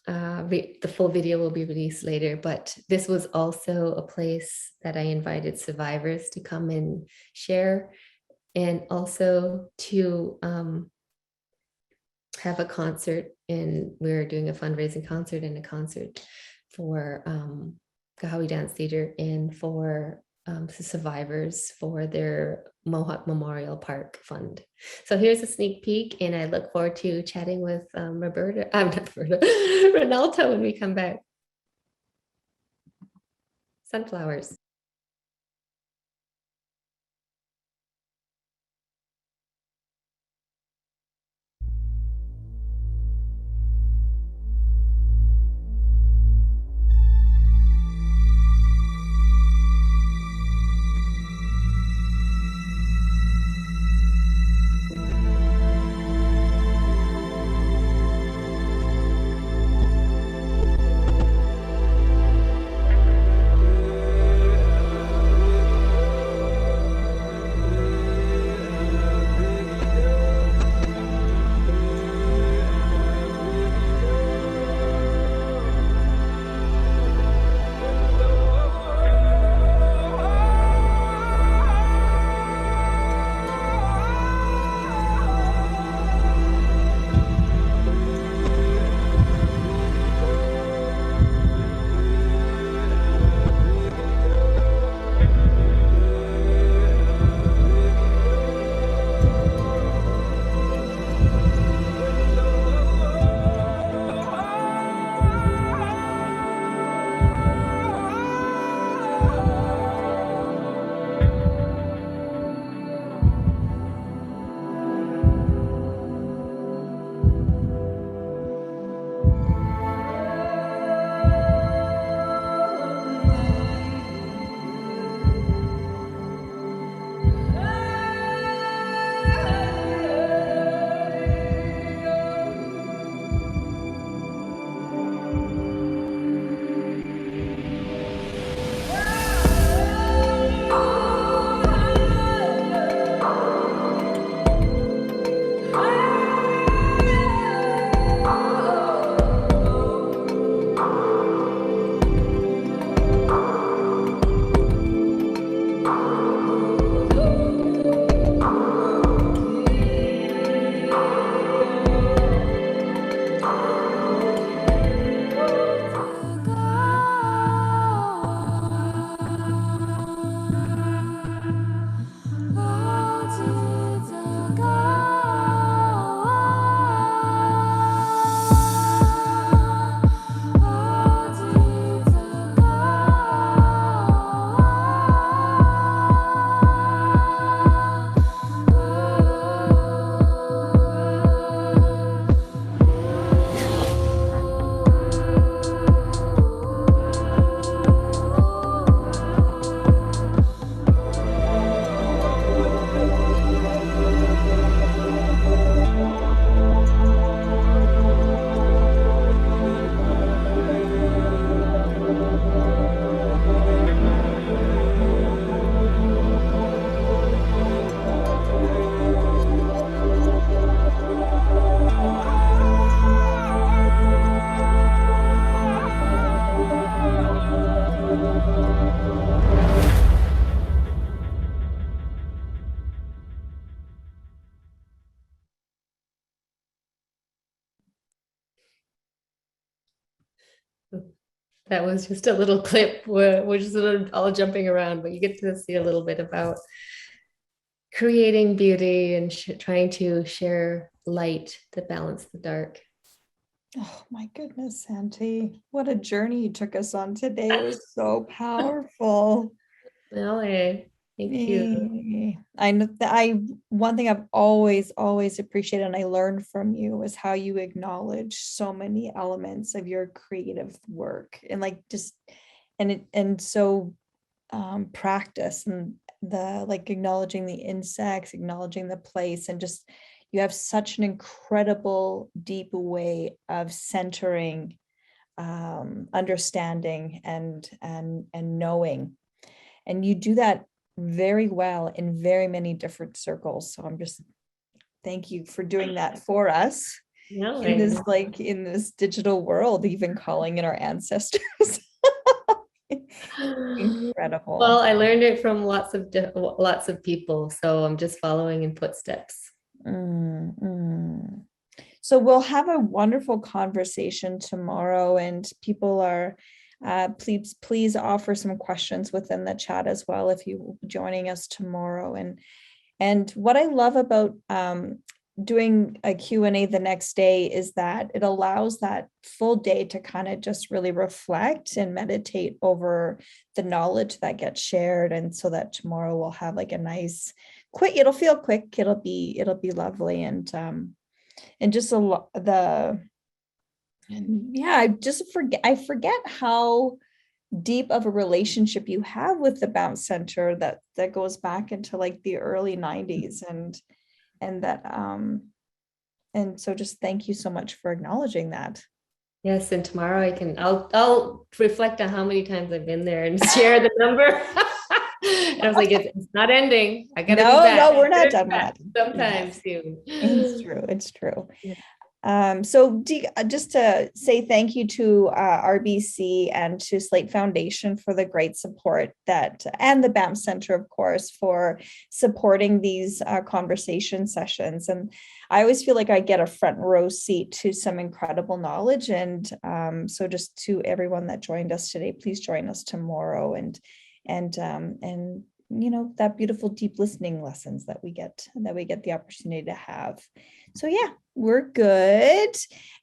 the full video will be released later, but this was also a place that I invited survivors to come and share, and also to have a concert. And we're doing a fundraising concert and a concert for Kahawi Dance Theater, and for survivors for their Mohawk Memorial Park Fund. So here's a sneak peek, and I look forward to chatting with Ronaldo when we come back. Sunflowers. That was just a little clip where we're just all jumping around, but you get to see a little bit about creating beauty and trying to share light to balance the dark. Oh my goodness, Santee. What a journey you took us on today. It was so powerful. Well, thank you. I know that one thing I've always appreciated and I learned from you is how you acknowledge so many elements of your creative work and like just so practice and the like acknowledging the insects, acknowledging the place, and just you have such an incredible deep way of centering, understanding and knowing, and you do that very well in very many different circles. So I'm just thank you for doing that for us in this digital world, even calling in our ancestors. Incredible. Well, I learned it from lots of people, so I'm just following in footsteps. So we'll have a wonderful conversation tomorrow, and people are please offer some questions within the chat as well if you're joining us tomorrow. And what I love about doing a Q&A the next day is that it allows that full day to kind of just really reflect and meditate over the knowledge that gets shared, and so that tomorrow we'll have like a nice quick, it'll feel quick, it'll be lovely, and just I forget how deep of a relationship you have with the Banff Centre that goes back into like the early 90s, and so just thank you so much for acknowledging that. Yes, and tomorrow I'll reflect on how many times I've been there and share the number. And I was like, it's not ending. I gotta be back. No, we're not done that. Sometime soon. It's true. Yeah. So just to say thank you to RBC and to Slate Foundation for the great support and the Banff Centre, of course, for supporting these conversation sessions. And I always feel like I get a front row seat to some incredible knowledge. And so just to everyone that joined us today, please join us tomorrow and that beautiful deep listening lessons that we get the opportunity to have. So yeah, we're good.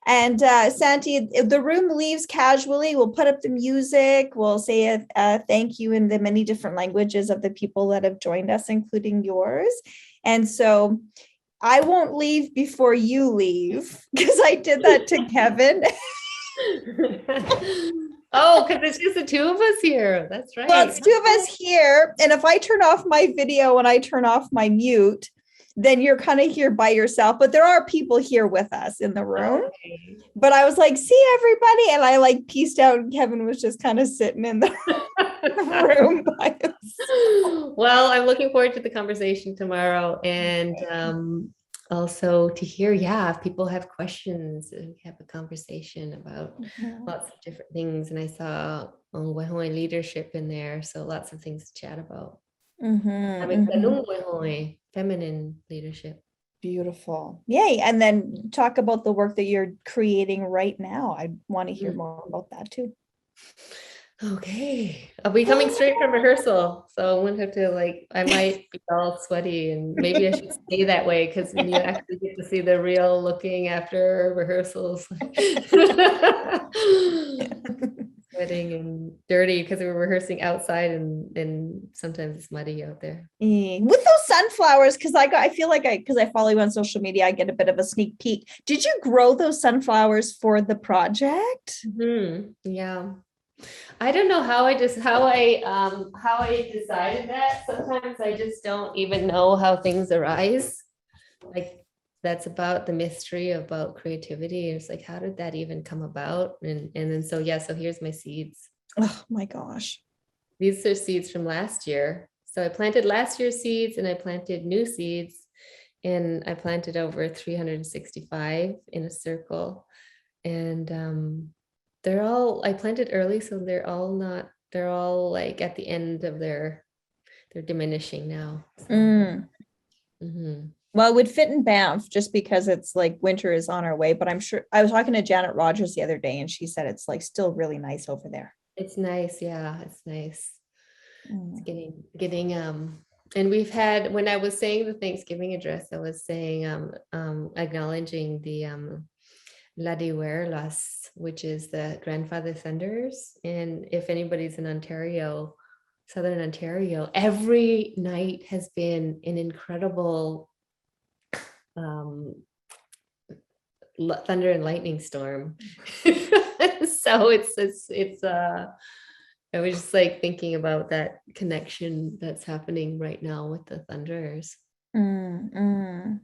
And Santee, if the room leaves casually, we'll put up the music. We'll say a thank you in the many different languages of the people that have joined us, including yours. And so I won't leave before you leave, because I did that to Kevin. Oh, because it's just the two of us here. That's right. Well, it's two of us here. And if I turn off my video and I turn off my mute, then you're kind of here by yourself. But there are people here with us in the room. Okay. But I was like, see everybody. And I like pieced out, and Kevin was just kind of sitting in the room by himself. Well, I'm looking forward to the conversation tomorrow. And also to hear, if people have questions, and have a conversation about lots of different things. And I saw Onkwehon leadership in there, so lots of things to chat about. Feminine leadership. Beautiful. Yay. And then talk about the work that you're creating right now. I want to hear more about that too. Okay, I'll be coming straight from rehearsal, so I won't have to I might be all sweaty, and maybe I should stay that way, because when you actually get to see the real looking after rehearsals, sweating and dirty because we were rehearsing outside, and sometimes it's muddy out there. With those sunflowers, because I feel like because I follow you on social media, I get a bit of a sneak peek. Did you grow those sunflowers for the project? Yeah. I don't know how I decided that. Sometimes I just don't even know how things arise. Like, that's about the mystery about creativity. It's like, how did that even come about? And then so here's my seeds. Oh my gosh. These are seeds from last year. So I planted last year's seeds, and I planted new seeds, and I planted over 365 in a circle. And I planted early, so they're all like at the end of they're diminishing now. So. Well, it would fit in Banff just because it's like winter is on our way, but I'm sure I was talking to Janet Rogers the other day, and she said it's like still really nice over there. It's nice. Yeah, it's nice. Mm. It's getting and we've had, when I was saying the Thanksgiving address, I was saying acknowledging the Ladiwerelas, which is the grandfather thunders. And if anybody's in Ontario, Southern Ontario, every night has been an incredible thunder and lightning storm. So it's I was just like thinking about that connection that's happening right now with the thunders. Mm, mm.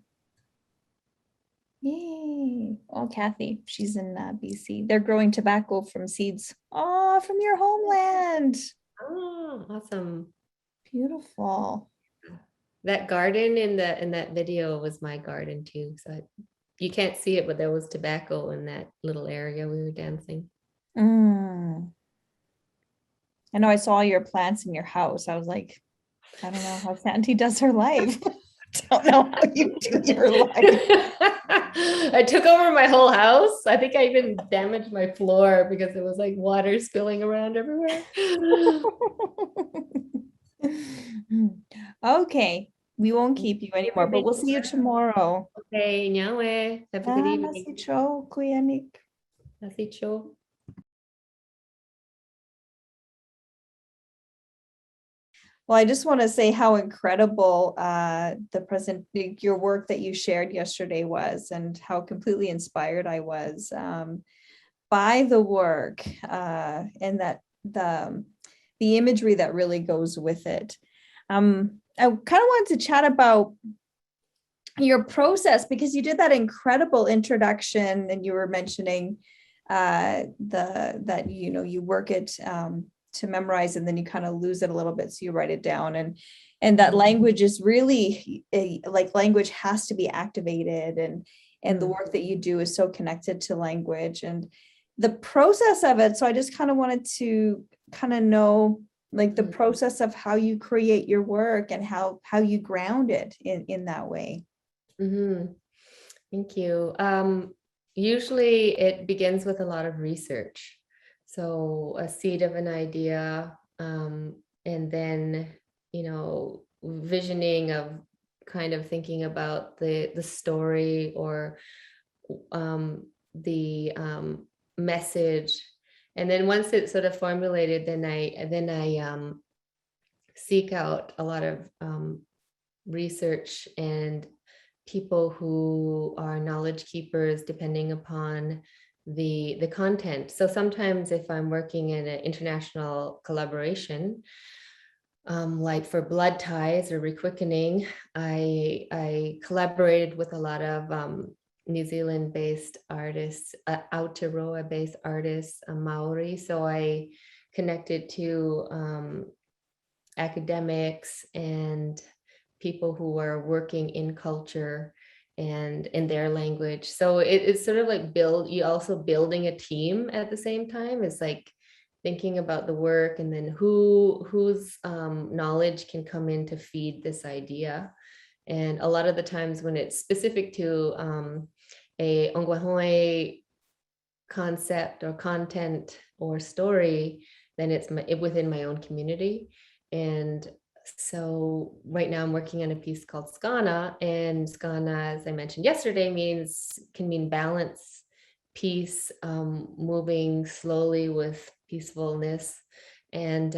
Yay. Oh, Kathy, she's in BC. They're growing tobacco from seeds. Oh, from your homeland. Oh, awesome. Beautiful. That garden in that video was my garden too. So you can't see it, but there was tobacco in that little area we were dancing. Mm. I know I saw your plants in your house. I was like, I don't know how Santee does her life. Don't know how you do your life. I took over my whole house. I think I even damaged my floor because it was like water spilling around everywhere. Okay, we won't keep you anymore, but we'll see you tomorrow. Okay, nyawe. Have a good evening. Masicho, Kuyanik. Masicho. Well, I just want to say how incredible your work that you shared yesterday was, and how completely inspired I was by the work and that the imagery that really goes with it. I kind of wanted to chat about your process, because you did that incredible introduction and you were mentioning that you work it to memorize, and then you kind of lose it a little bit, so you write it down, and that language is really like language has to be activated, and the work that you do is so connected to language and the process of it. So I just kind of wanted to kind of know like the process of how you create your work and how you ground it in that way. Mm-hmm. Thank you. Usually it begins with a lot of research. So a seed of an idea, and then, visioning of kind of thinking about the story or the message. And then once it's sort of formulated, then I seek out a lot of research and people who are knowledge keepers depending upon the content. So sometimes if I'm working in an international collaboration, like for Blood Ties or Requickening, I collaborated with a lot of New Zealand-based artists, Aotearoa-based artists, Maori. So I connected to academics and people who are working in culture and in their language. So it's sort of like you also building a team at the same time. It's like thinking about the work and then whose knowledge can come in to feed this idea. And a lot of the times when it's specific to a Onkwehon concept or content or story, then it's within my own community. And so right now I'm working on a piece called Skana, and Skana, as I mentioned yesterday, can mean balance, peace, moving slowly with peacefulness. And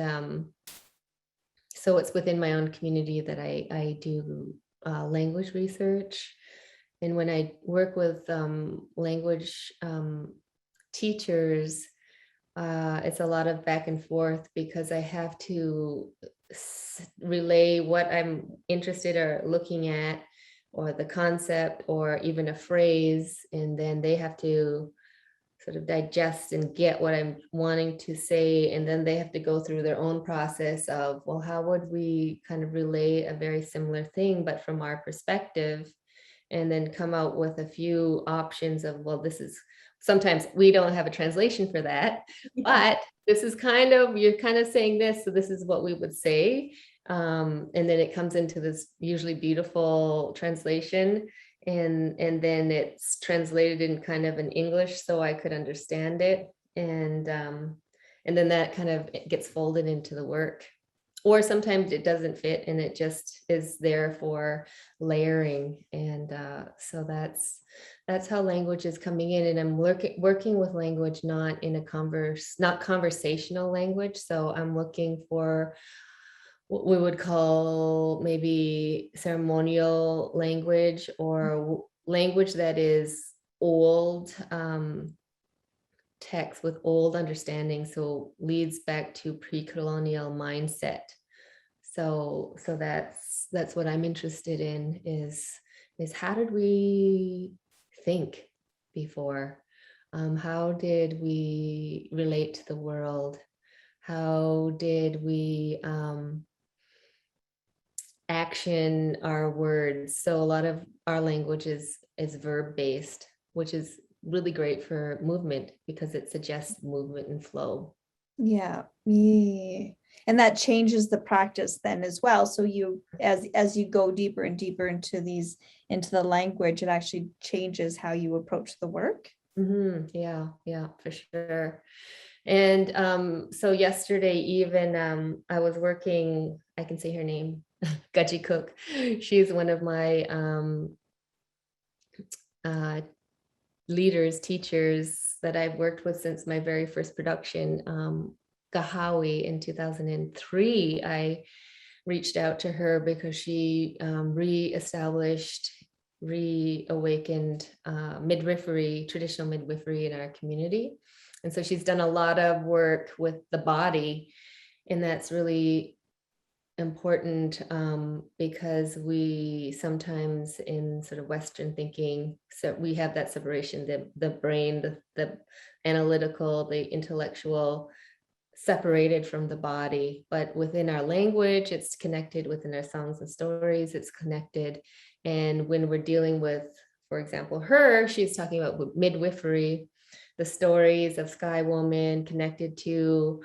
so it's within my own community that I do language research. And when I work with language teachers, it's a lot of back and forth, because I have to relay what I'm interested or looking at, or the concept, or even a phrase, and then they have to sort of digest and get what I'm wanting to say, and then they have to go through their own process of, well, how would we kind of relay a very similar thing but from our perspective, and then come out with a few options of, well, this is, sometimes we don't have a translation for that, but this is you're kind of saying this, so this is what we would say. And then it comes into this usually beautiful translation, and then it's translated in kind of an English so I could understand it. And And then that kind of gets folded into the work. Or sometimes it doesn't fit and it just is there for layering. And so that's how language is coming in. And I'm working with language, not in a not conversational language. So I'm looking for what we would call maybe ceremonial language, or language that is old text with old understanding, so leads back to pre-colonial mindset. So that's what I'm interested in, is how did we think before? How did we relate to the world? How did we action our words? So a lot of our language is verb based, which is really great for movement because it suggests movement and flow. Yeah. And that changes the practice then as well. So you, as you go deeper and deeper into the language, it actually changes how you approach the work. Yeah, for sure. And so yesterday even I was working, I can say her name, Gaji Cook. She's one of my leaders, teachers that I've worked with since my very first production, Gahawi, in 2003. I reached out to her because she reawakened midwifery, traditional midwifery in our community. And so she's done a lot of work with the body, and that's really important because we sometimes in sort of Western thinking, so we have that separation, the brain, the analytical, the intellectual, separated from the body. But within our language, it's connected. Within our songs and stories, it's connected. And when we're dealing with, for example, she's talking about midwifery, the stories of Sky Woman connected to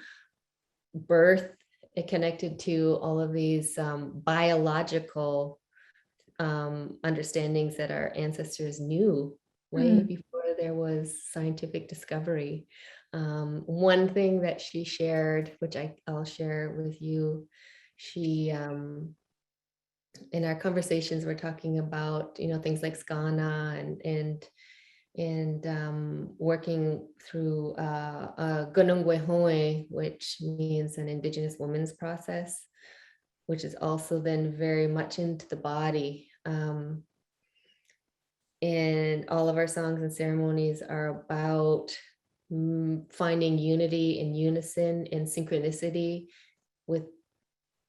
birth, it connected to all of these biological understandings that our ancestors knew way before there was scientific discovery. One thing that she shared, which I'll share with you, she in our conversations we're talking about, things like Skana and working through Onkwehon, which means an Indigenous woman's process, which is also then very much into the body. And all of our songs and ceremonies are about finding unity and unison and synchronicity with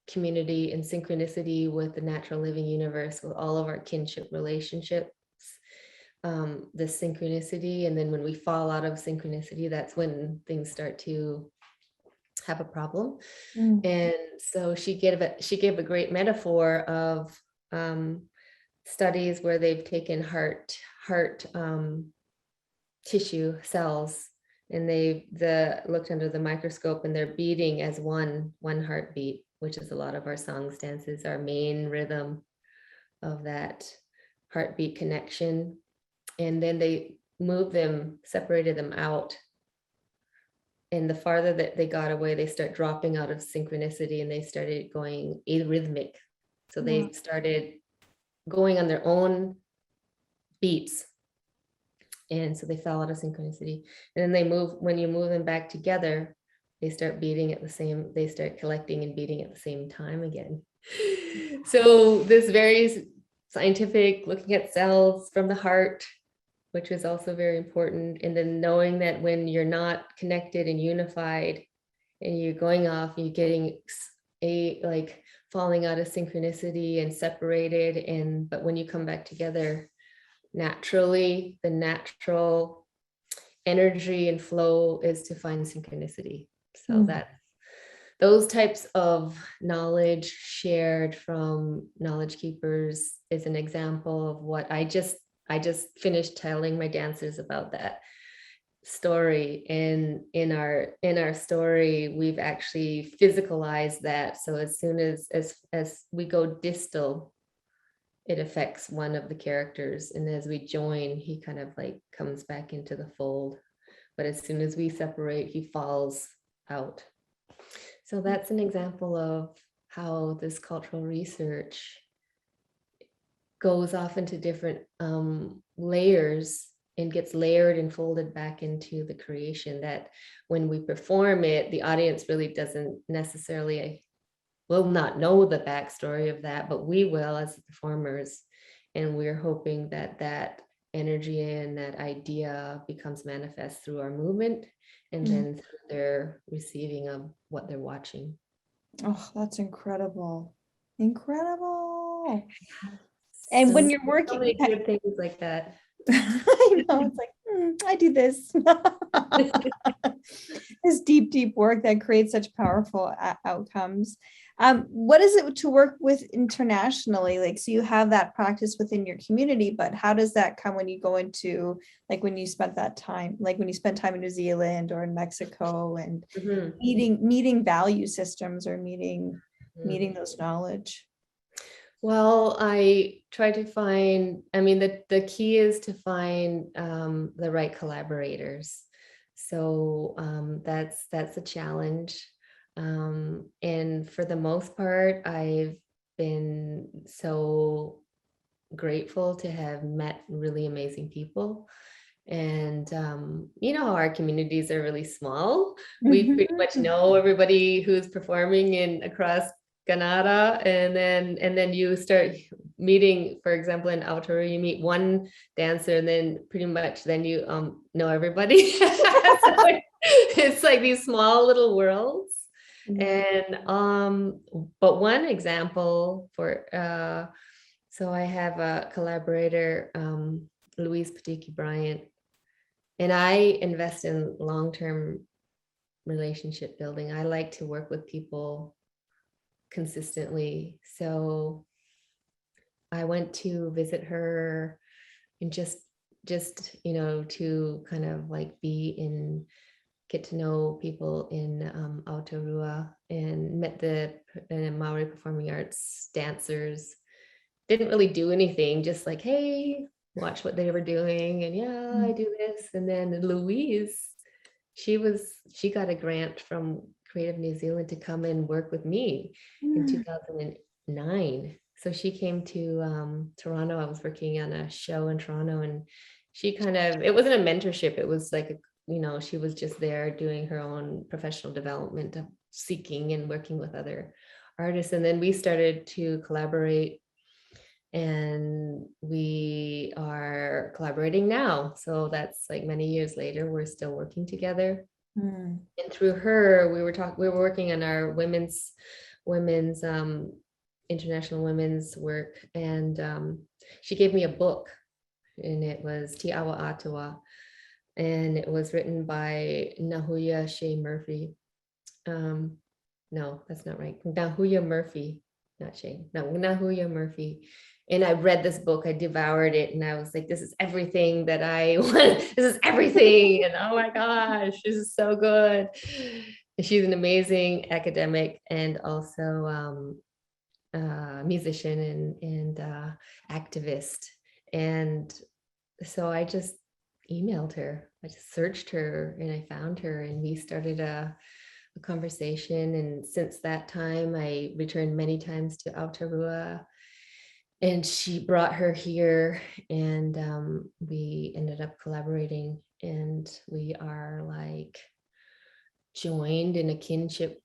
community, and synchronicity with the natural living universe, with all of our kinship relationships. The synchronicity, and then when we fall out of synchronicity, that's when things start to have a problem. And so she gave a great metaphor of studies where they've taken heart tissue cells, and they've looked under the microscope, and they're beating as one heartbeat, which is a lot of our songs, dances, our main rhythm of that heartbeat connection. And then they separated them out. And the farther that they got away, they start dropping out of synchronicity, and they started going arrhythmic. So they started going on their own beats. And so they fell out of synchronicity. And then when you move them back together, they start collecting and beating at the same time again. So this very scientific, looking at cells from the heart, which is also very important. And then knowing that when you're not connected and unified, and you're going off, and you're getting falling out of synchronicity and separated, but when you come back together, naturally, the natural energy and flow is to find synchronicity. So that those types of knowledge shared from knowledge keepers is an example of what I just finished telling my dancers about that story. And in our story, we've actually physicalized that. So as soon as we go distal, it affects one of the characters, and as we join, he kind of comes back into the fold. But as soon as we separate, he falls out. So that's an example of how this cultural research goes off into different layers and gets layered and folded back into the creation, that when we perform it, the audience really doesn't necessarily, will not know the backstory of that, but we will as the performers. And we're hoping that that energy and that idea becomes manifest through our movement, and then through their receiving of what they're watching. Oh, that's incredible. Incredible. And So when you're so working, many good things like that. I know, it's like, I do this. This deep work that creates such powerful outcomes. What is it to work with internationally? Like, so you have that practice within your community, but how does that come when you go into, like when you spent that time, like when you spend time in New Zealand or in Mexico and meeting value systems or meeting those knowledge? Well, I try to find, I mean, the key is to find the right collaborators. So that's a challenge. And for the most part, I've been so grateful to have met really amazing people. And you know, our communities are really small. We pretty much know everybody who's performing in across Canada, and then you start meeting, for example, in Aotearoa, you meet one dancer, and then pretty much then you know everybody. So it's like these small little worlds. And but one example for so I have a collaborator, Louise Patiki Bryant, and I invest in long-term relationship building. I like to work with people consistently. So I went to visit her and just you know, to kind of like get to know people in Aotearoa, and met the Maori performing arts dancers. Didn't really do anything, just like, hey, watch what they were doing, and yeah, I do this. And then Louise, she got a grant from Creative New Zealand to come and work with me in 2009. So she came to Toronto. I was working on a show in Toronto, and she kind of, it wasn't a mentorship. It was like, you know, she was just there doing her own professional development, of seeking and working with other artists. And then we started to collaborate, and we are collaborating now. So that's like many years later, we're still working together. And through her, we were working on our women's international women's work, and she gave me a book, and it was Te Awa Atawa, and it was written by Nahuya Shea Murphy. No, that's not right. Nahuya Murphy, not Shea. No, Nahuya Murphy. And I read this book, I devoured it, and I was like, this is everything that I want. This is everything. And oh my gosh, this is so good. And she's an amazing academic and also musician and activist. And so I just emailed her. I just searched her and I found her, and we started a conversation. And since that time, I returned many times to Aotearoa, and she brought her here, and we ended up collaborating, and we are like joined in a kinship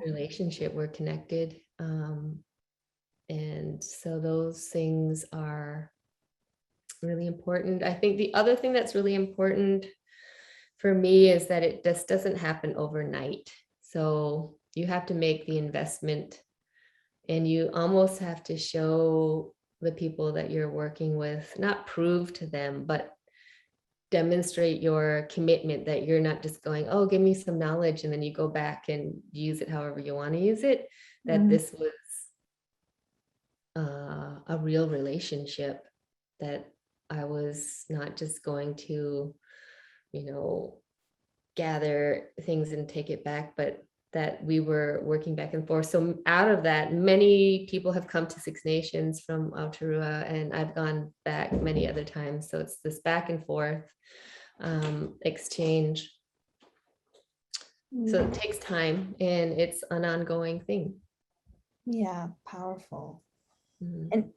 relationship. We're connected. And so those things are really important. I think the other thing that's really important for me is that it just doesn't happen overnight. So you have to make the investment, and you almost have to show the people that you're working with, not prove to them, but demonstrate your commitment, that you're not just going, oh, give me some knowledge, and then you go back and use it however you want to use it, that this was a real relationship, that I was not just going to, you know, gather things and take it back, but that we were working back and forth. So out of that, many people have come to Six Nations from Aotearoa, and I've gone back many other times. So it's this back and forth exchange. So it takes time and it's an ongoing thing. Yeah, powerful. Mhm.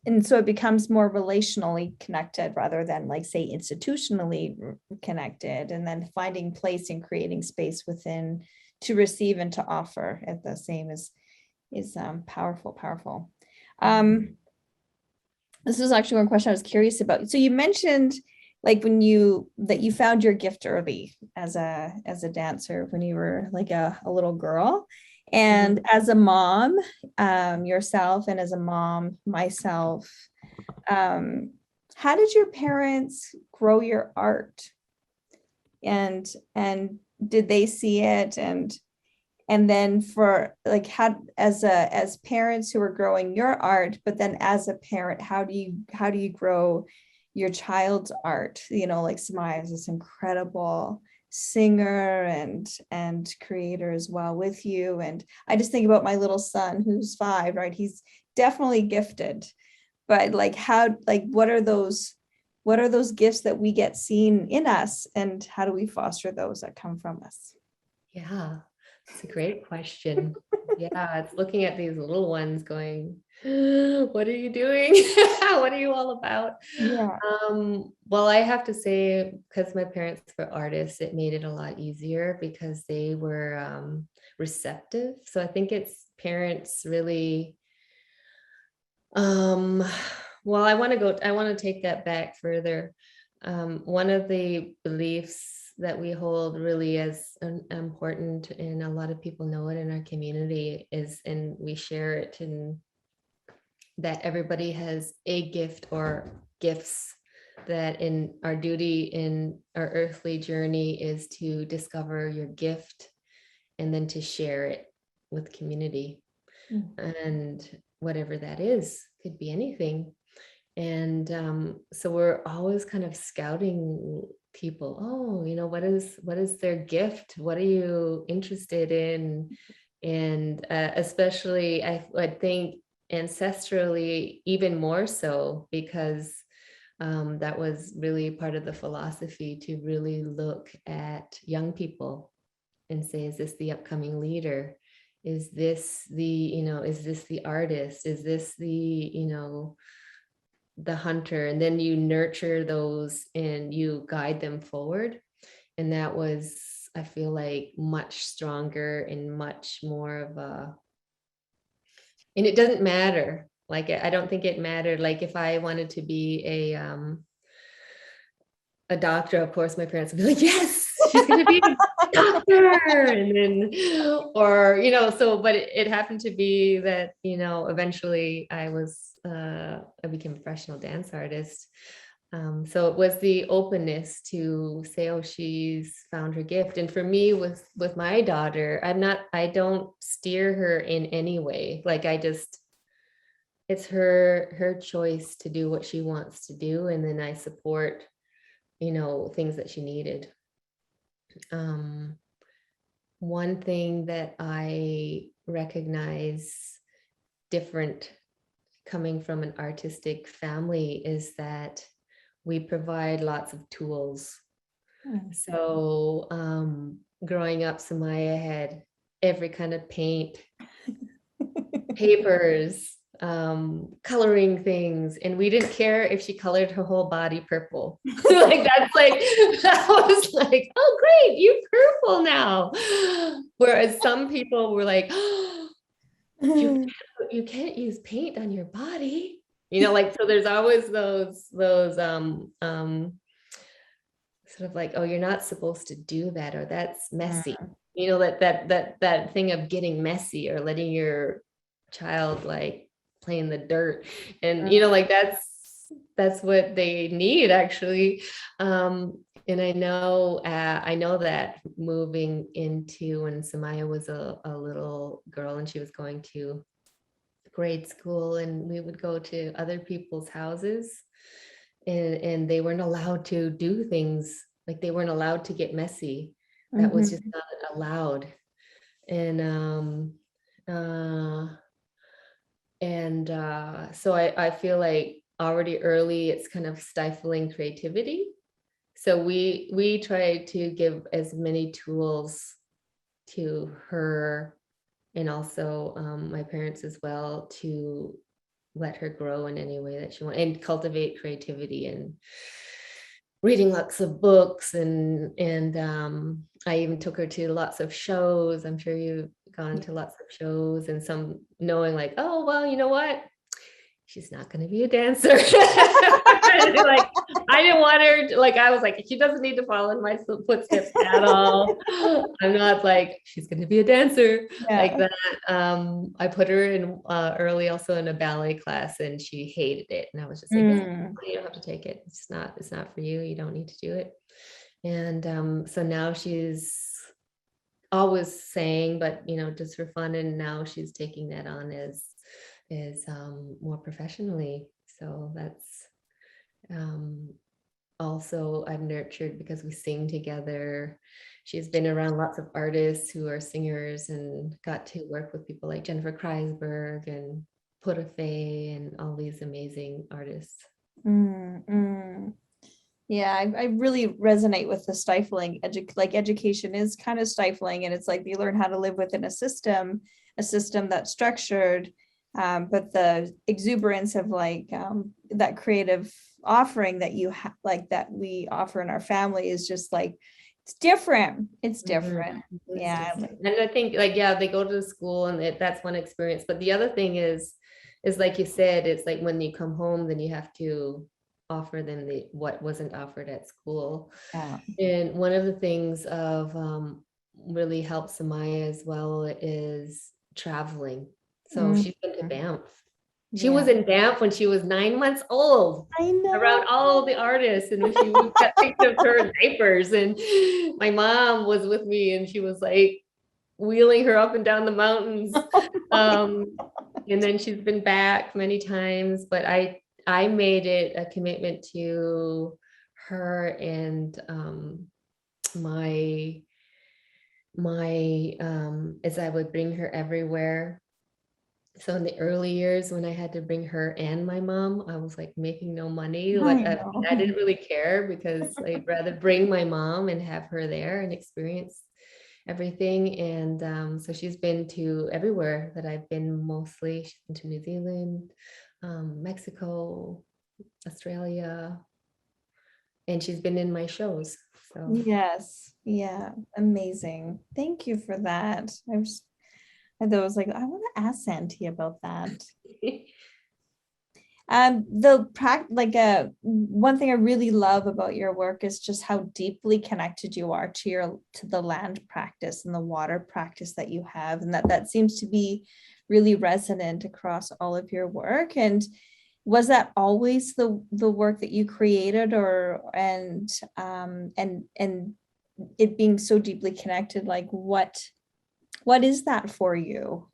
And so it becomes more relationally connected rather than, like, say, institutionally connected, and then finding place and creating space within to receive and to offer at the same is powerful, powerful. This is actually one question I was curious about. So you mentioned, like, that you found your gift early as a dancer when you were like a little girl, and as a mom yourself, and as a mom myself, how did your parents grow your art, and did they see it, and then for, like, how, as parents who are growing your art, but then as a parent, how do you grow your child's art? Like, Samaya is this incredible singer and creator as well with you, and I just think about my little son who's 5, right? He's definitely gifted, but, like, what are those gifts that we get seen in us, and how do we foster those that come from us? Yeah, it's a great question. Yeah, it's looking at these little ones going, what are you doing? What are you all about? Yeah. Well, I have to say, because my parents were artists, it made it a lot easier because they were receptive. So I think it's parents really, well, I want to take that back further. One of the beliefs that we hold really as important, and a lot of people know it in our community, is, and we share it, and that everybody has a gift or gifts, that in our duty in our earthly journey is to discover your gift and then to share it with community. And whatever that is, could be anything. And so we're always kind of scouting people. Oh, what is their gift? What are you interested in? And especially, I think ancestrally, even more so, because that was really part of the philosophy, to really look at young people and say, is this the upcoming leader? Is this is this the artist? Is this the hunter? And then you nurture those and you guide them forward. And that was, I feel like, much stronger and much more of and it doesn't matter. Like, I don't think it mattered. Like, if I wanted to be a doctor, of course, my parents would be like, yes, she's going to be a doctor. And then, or, but it happened to be that, eventually I became a professional dance artist. So it was the openness to say, oh, she's found her gift. And for me, with my daughter, I don't steer her in any way. Like, it's her choice to do what she wants to do. And then I support things that she needed. One thing that I recognize different coming from an artistic family is that we provide lots of tools. So growing up, Samaya had every kind of paint, papers, coloring things, and we didn't care if she colored her whole body purple. That was like, oh great, you purple now. Whereas some people were like, oh, you can't use paint on your body, so there's always those sort of like, oh, you're not supposed to do that, or that's messy. That thing of getting messy, or letting your child like play in the dirt, and that's what they need, actually. And I know that moving into, when Samaya was a little girl and she was going to grade school, and we would go to other people's houses, and they weren't allowed to do things, like they weren't allowed to get messy. That was just not allowed. And so I feel like already early it's kind of stifling creativity. So we try to give as many tools to her and also my parents as well, to let her grow in any way that she wants and cultivate creativity and reading lots of books. And I even took her to lots of shows. I'm sure you've gone to lots of shows, and some knowing like, oh, well, you know what? She's not going to be a dancer. Like, I didn't want her to, like, I was like, she doesn't need to follow in my footsteps at all. I'm not like, she's going to be a dancer like that. I put her in early also in a ballet class, and she hated it. And I was just like, you don't have to take it. It's not for you. You don't need to do it. And so now she's always sang, but, you know, just for fun. And now she's taking that on as more professionally. So that's also I've nurtured because we sing together. She's been around lots of artists who are singers and got to work with people like Jennifer Kreisberg and Putta Fay and all these amazing artists. Yeah, I really resonate with the stifling. Education is kind of stifling, and it's like you learn how to live within a system that's structured, but the exuberance of like that creative offering that you have, like that we offer in our family, is just like it's different. It's different. Yeah, and I think like, yeah, they go to the school and that's one experience, but the other thing is like you said, it's like when you come home, then you have to offer them what wasn't offered at school. And one of the things of really helps Samaya as well is traveling. So she's been to Banff. She was in Banff when she was 9 months old. I know. Around all the artists, and she got pictures of her in diapers, and my mom was with me, and she was like wheeling her up and down the mountains. And then she's been back many times, but I made it a commitment to her and my as I would bring her everywhere. So in the early years when I had to bring her and my mom, I was like making no money. Like I didn't really care, because I'd rather bring my mom and have her there and experience everything. And so she's been to everywhere that I've been. Mostly she's been to New Zealand, Mexico, Australia, and she's been in my shows. So yes, yeah, amazing. Thank you for that. I was like, I want to ask Santee about that. One thing I really love about your work is just how deeply connected you are to the land practice and the water practice that you have, and that seems to be really resonant across all of your work. And was that always the work that you created, and it being so deeply connected, like what is that for you?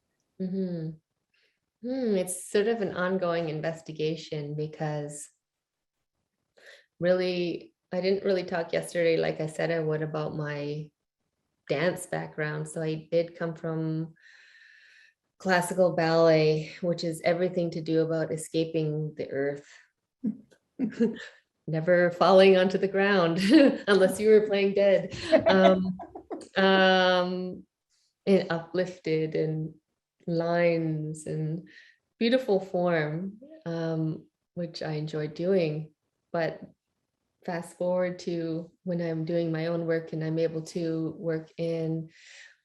It's sort of an ongoing investigation, because really, I didn't really talk yesterday, like I said I would, about my dance background. So I did come from classical ballet, which is everything to do about escaping the earth. Never falling onto the ground unless you were playing dead. And uplifted and lines and beautiful form, which I enjoy doing. But fast forward to when I'm doing my own work and I'm able to work in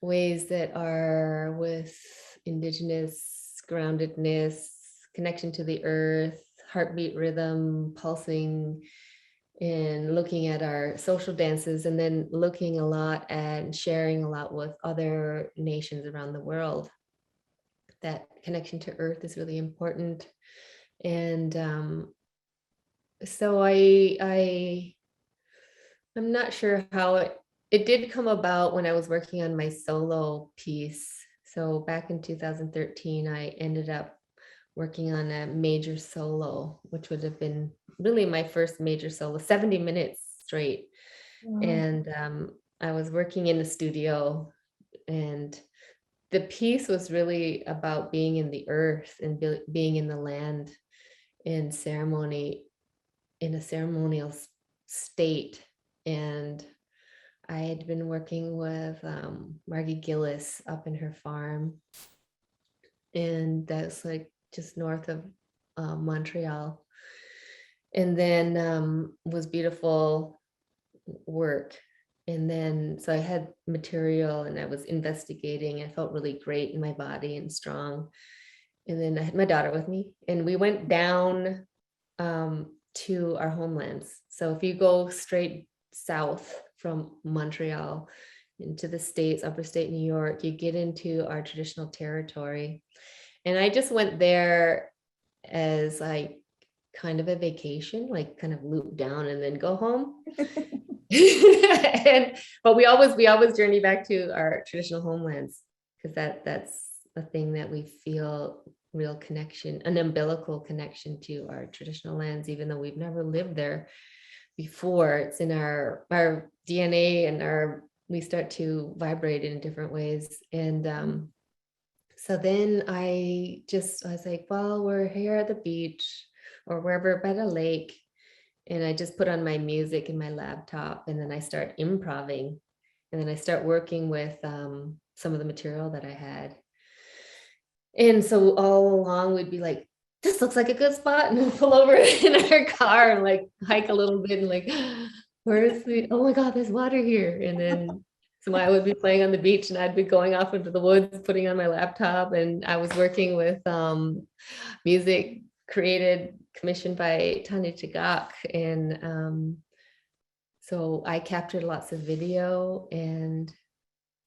ways that are with Indigenous groundedness, connection to the earth, heartbeat rhythm, pulsing, and looking at our social dances, and then looking a lot and sharing a lot with other nations around the world. That connection to earth is really important. And so I'm not sure how it did come about when I was working on my solo piece. So back in 2013, I ended up working on a major solo, which would have been really my first major solo, 70 minutes straight. Wow. And I was working in the studio, and the piece was really about being in the earth and being in the land in ceremony, in a ceremonial state. And I had been working with Margie Gillis up in her farm, and that's like just north of Montreal. And then was beautiful work. And then, so I had material and I was investigating. I felt really great in my body and strong. And then I had my daughter with me, and we went down to our homelands. So if you go straight south from Montreal into the States, upper state New York, you get into our traditional territory. And I just went there as like kind of a vacation, like kind of loop down and then go home. But we always journey back to our traditional homelands, because that's a thing that we feel real connection, an umbilical connection to our traditional lands, even though we've never lived there before. It's in our DNA, and we start to vibrate in different ways. And so then I was like, well, we're here at the beach or wherever by the lake. And I just put on my music and my laptop, and then I start improvising. And then I start working with some of the material that I had. And so all along we'd be like, this looks like a good spot. And we'll pull over in our car and like hike a little bit and like, where's oh my God, there's water here. And then so I would be playing on the beach, and I'd be going off into the woods, putting on my laptop. And I was working with music commissioned by Tanya Chagak. And so I captured lots of video and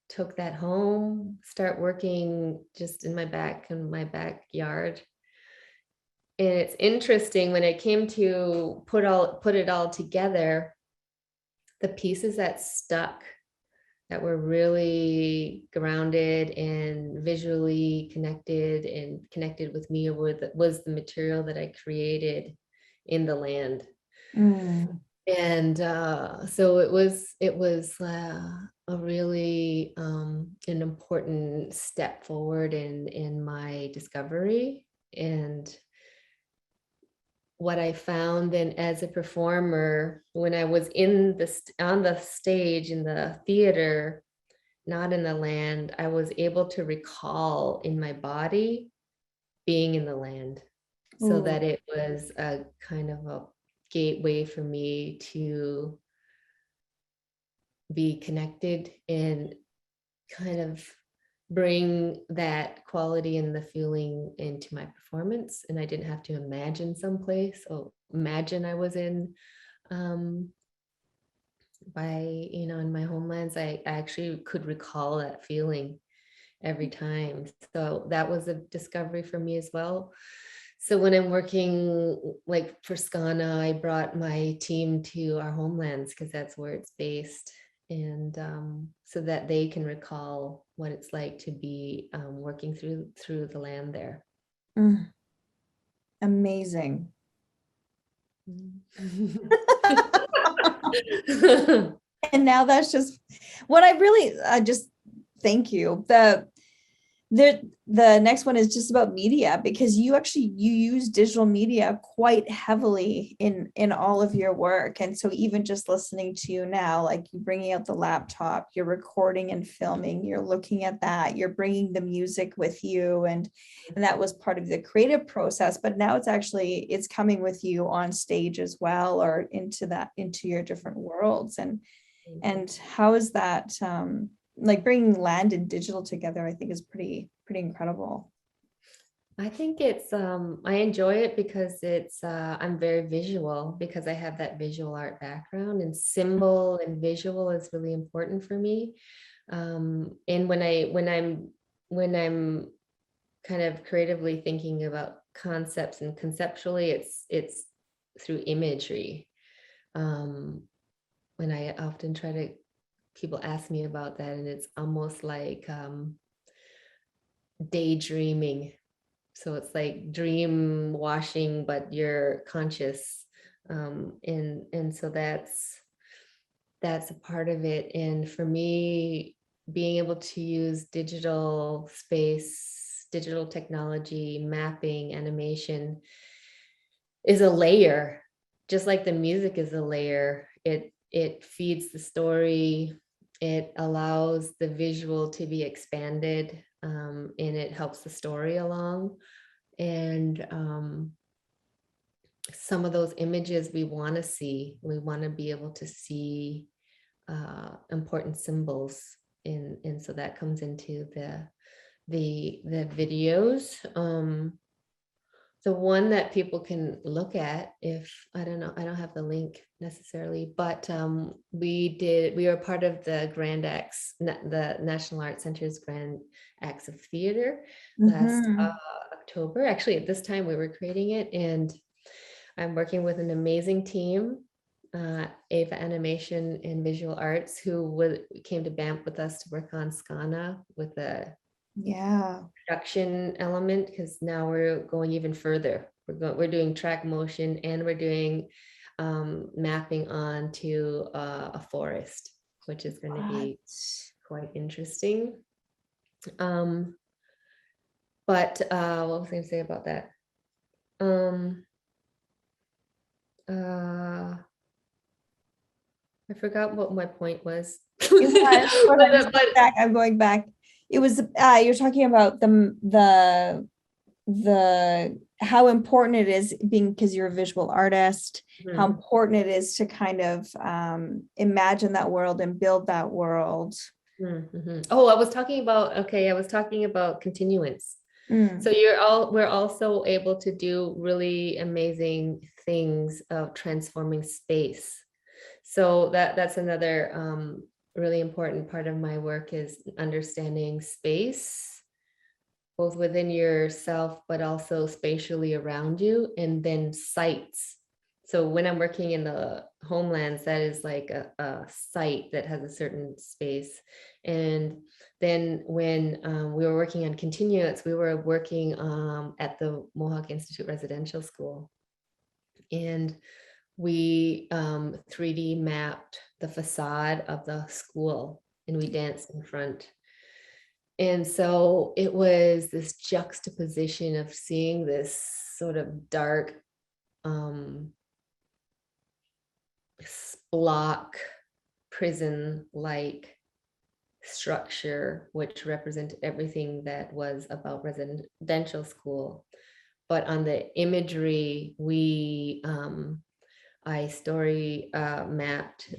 took that home, start working just in my backyard. And it's interesting, when it came to put it all together, the pieces that stuck, that were really grounded and visually connected with me, was the material that I created in the land. And so it was a really an important step forward in my discovery. And what I found then as a performer, when I was on the stage in the theater, not in the land, I was able to recall in my body being in the land. So that it was a kind of a gateway for me to be connected and kind of bring that quality and the feeling into my performance. And I didn't have to imagine someplace or imagine I was in in my homelands. I actually could recall that feeling every time. So that was a discovery for me as well. So when I'm working like for Skana, I brought my team to our homelands because that's where it's based. And so that they can recall what it's like to be working through the land there. Amazing. And now that's just what I just thank you. The next one is just about media, because you use digital media quite heavily in all of your work. And so even just listening to you now, like you bringing out the laptop, you're recording and filming, you're looking at that, you're bringing the music with you, and that was part of the creative process. But now it's coming with you on stage as well, or into your different worlds. And how is that like bringing land and digital together? I think is pretty incredible. I think it's I enjoy it because it's I'm very visual, because I have that visual art background, and symbol and visual is really important for me. And when I'm kind of creatively thinking about concepts and conceptually, it's through imagery. When I often people ask me about that, and it's almost like daydreaming. So it's like dream washing, but you're conscious. And so that's a part of it. And for me, being able to use digital space, digital technology, mapping, animation is a layer, just like the music is a layer. It feeds the story it allows the visual to be expanded, and it helps the story along. And some of those images we want to see, we want to be able to see important symbols, and so that comes into the videos. The one that people can look at, if I don't know, I don't have the link necessarily, but we were part of the Grand Acts, the National Arts Center's Grand Acts of Theater last October. Actually, at this time we were creating it, and I'm working with an amazing team, Ava Animation and Visual Arts, who came to Banff with us to work on Skana with the production element, because now we're going even further. We're doing track motion, and we're doing mapping onto a forest, which is going to be quite interesting. But what was I going to say about that? I forgot what my point was. I'm going back. It was you're talking about the how important it is, being, because you're a visual artist, how important it is to kind of imagine that world and build that world. Oh, I was talking about continuance. So we're also able to do really amazing things of transforming space. So that's another really important part of my work, is understanding space, both within yourself, but also spatially around you, and then sites. So when I'm working in the homelands, that is like a site that has a certain space. And then when we were working on continuance, we were working at the Mohawk Institute Residential School. And we 3D mapped the facade of the school, and we danced in front. And so it was this juxtaposition of seeing this sort of dark block prison-like structure, which represented everything that was about residential school. But on the imagery, I story mapped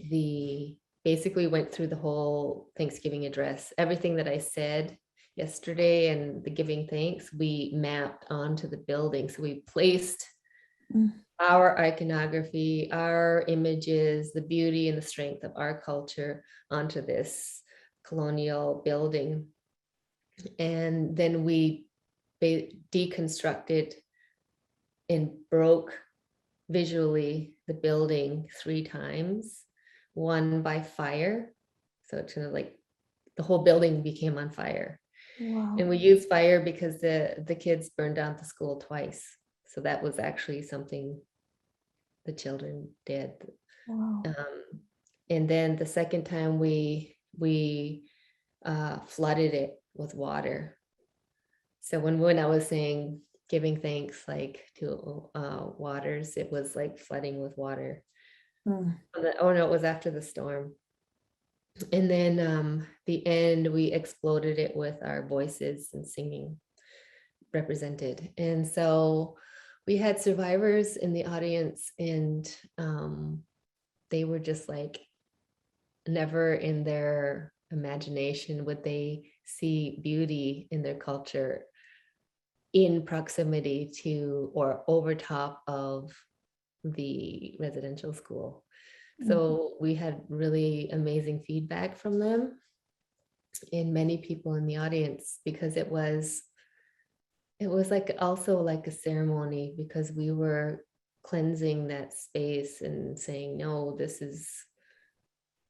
basically went through the whole Thanksgiving address. Everything that I said yesterday and the giving thanks, we mapped onto the building. So we placed our iconography, our images, the beauty and the strength of our culture onto this colonial building. And then we deconstructed and broke visually the building 3 times, one by fire. So it's kind of like the whole building became on fire. Wow. And we used fire because the kids burned down the school twice. So that was actually something the children did. Wow. And then the second time we flooded it with water. So when I was saying giving thanks, like to waters, it was like flooding with water. Oh no, it was after the storm. And then the end, we exploded it with our voices and singing represented. And so we had survivors in the audience, and they were just like, never in their imagination would they see beauty in their culture in proximity to or over top of the residential school. So we had really amazing feedback from them and many people in the audience, because it was like also like a ceremony, because we were cleansing that space and saying, no, this is,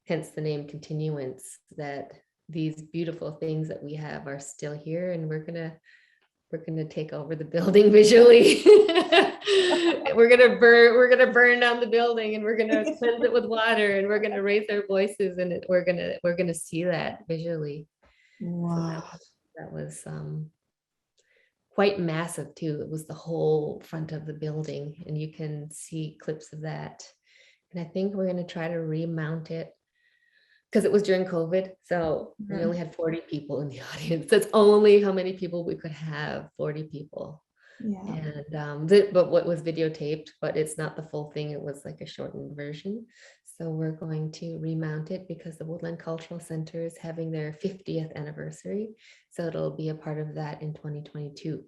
hence the name continuance, that these beautiful things that we have are still here, and we're gonna take over the building visually. we're gonna burn down the building, and we're gonna cleanse it with water, and we're gonna raise our voices, and we're gonna see that visually. Wow. So that was quite massive too. It was the whole front of the building, and you can see clips of that. And I think we're gonna try to remount it, because it was during COVID. So we Mhm. only had 40 people in the audience. That's only how many people we could have, 40 people. Yeah. And but what was videotaped, but it's not the full thing. It was like a shortened version. So we're going to remount it because the Woodland Cultural Center is having their 50th anniversary. So it'll be a part of that in 2022.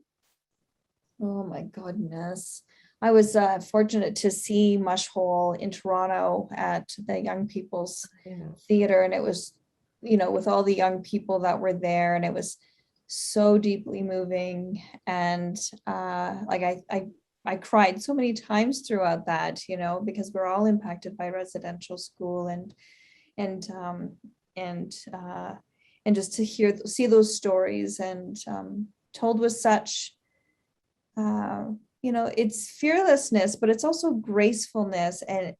Oh my goodness. I was fortunate to see Mush Hole in Toronto at the Young People's Yeah. Theater, and it was, you know, with all the young people that were there, and it was so deeply moving. And like I cried so many times throughout that, you know, because we're all impacted by residential school, and and um, and just to see those stories, and told with such you know, it's fearlessness, but it's also gracefulness, and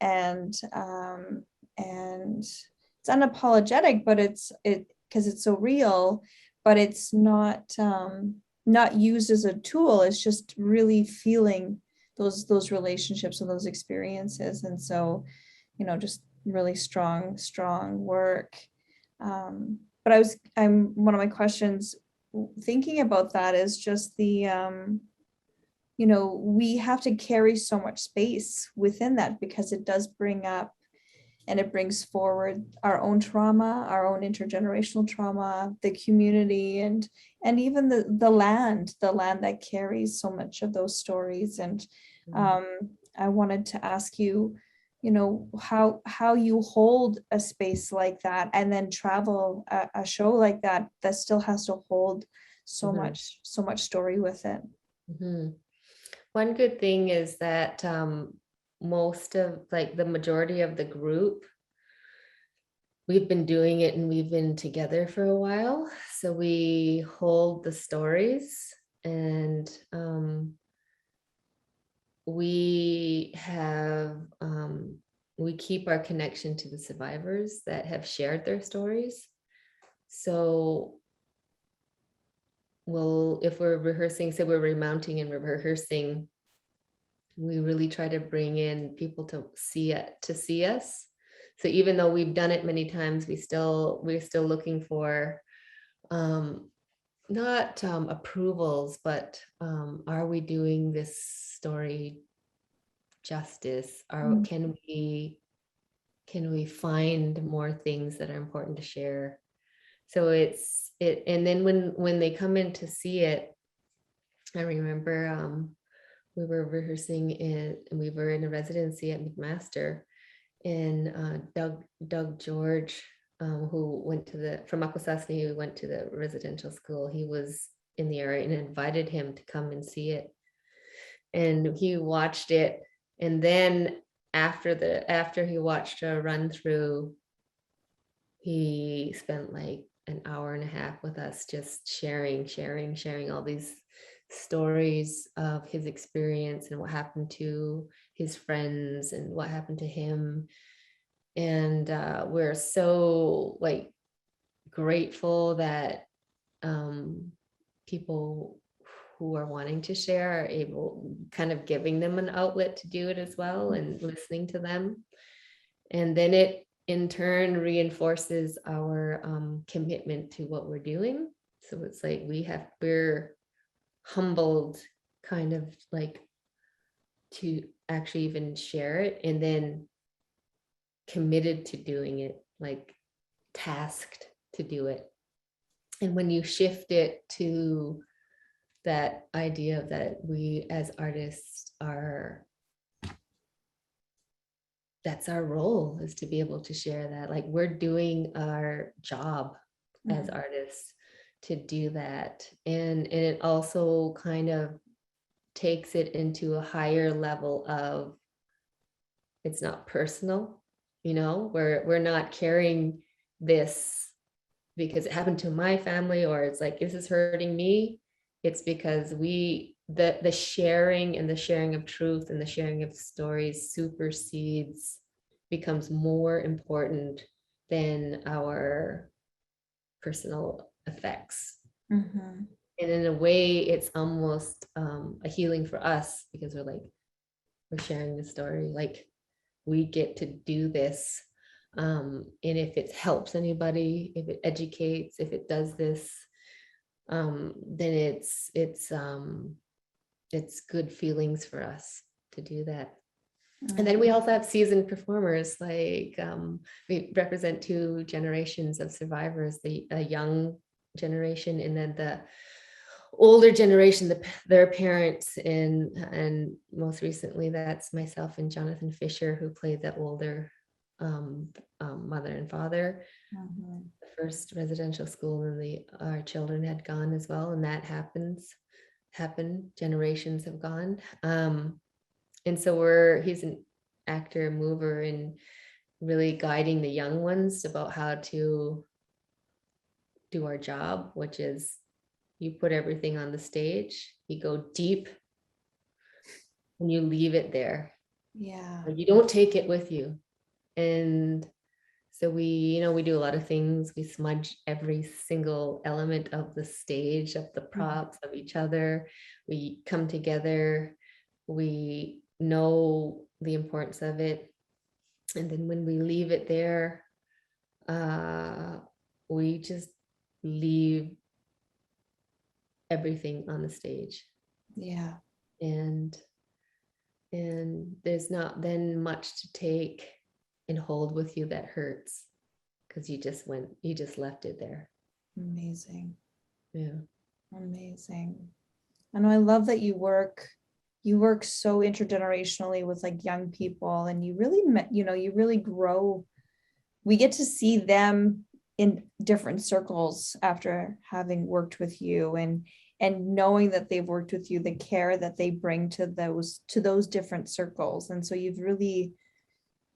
it's unapologetic, but it's because it's so real, but it's not used as a tool. It's just really feeling those relationships and those experiences. And so, you know, just really strong work. But I'm one of my questions thinking about that is just the you know, we have to carry so much space within that, because it does bring up and it brings forward our own trauma, our own intergenerational trauma, the community, and even the land that carries so much of those stories. And I wanted to ask you, you know, how you hold a space like that, and then travel a show like that still has to hold so much story with it. Mhm. One good thing is that most of, like, the majority of the group, we've been doing it and we've been together for a while. So we hold the stories, and we have, we keep our connection to the survivors that have shared their stories. So well, if we're rehearsing, say we're remounting and we're rehearsing, we really try to bring in people to see us. So even though we've done it many times, we're still looking for not approvals, but are we doing this story justice? Or can we find more things that are important to share? So and then when they come in to see it, I remember we were rehearsing and we were in a residency at McMaster, and Doug George, who went from Akwesasne, who went to the residential school, he was in the area, and invited him to come and see it. And he watched it, and then after he watched a run through, he spent like an hour and a half with us, just sharing all these stories of his experience and what happened to his friends and what happened to him. And we're so like grateful that people who are wanting to share are able, kind of giving them an outlet to do it as well, and listening to them. And then it in turn reinforces our commitment to what we're doing. So it's like we're humbled, kind of like, to actually even share it, and then committed to doing it, like tasked to do it. And when you shift it to that idea that we as artists that's our role, is to be able to share that, like we're doing our job as artists to do that. And it also kind of takes it into a higher level of, it's not personal, you know, we're not carrying this because it happened to my family, or it's like, this is hurting me. It's because the sharing and the sharing of truth and the sharing of stories becomes more important than our personal effects. And in a way, it's almost a healing for us, because we're sharing the story, like we get to do this And if it helps anybody, if it educates, if it does this, then it's good feelings for us to do that. And then we also have seasoned performers, like we represent 2 generations of survivors, the young generation and then the older generation, their parents, and most recently that's myself and Jonathan Fisher, who played the older mother and father. The first residential school, and our children had gone as well, and that happened. Generations have gone. And so he's an actor, mover, and really guiding the young ones about how to do our job, which is you put everything on the stage, you go deep, and you leave it there. Yeah. You don't take it with you. And so we do a lot of things. We smudge every single element of the stage, of the props, of each other. We come together. We know the importance of it. And then when we leave it there, we just leave everything on the stage. Yeah. And there's not then much to take and hold with you that hurts, because you just left it there. Amazing. Yeah. Amazing. And I love that you work so intergenerationally with like young people, and you really grow. We get to see them in different circles after having worked with you, and knowing that they've worked with you, the care that they bring to those different circles. And so you've really,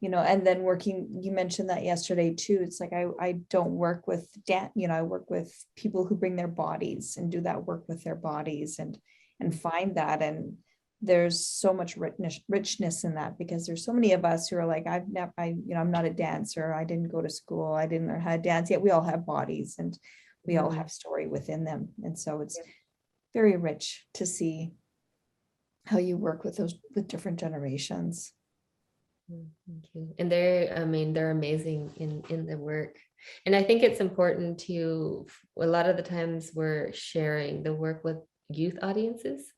and then you mentioned that yesterday too. It's like, I don't work with I work with people who bring their bodies and do that work with their bodies and find that. And there's so much richness in that, because there's so many of us who are like, I'm not a dancer. I didn't go to school. I didn't learn how to dance, yet we all have bodies and we all have story within them. And so it's very rich to see how you work with different generations. Thank you. And they're amazing in the work. And I think it's important to, a lot of the times we're sharing the work with youth audiences.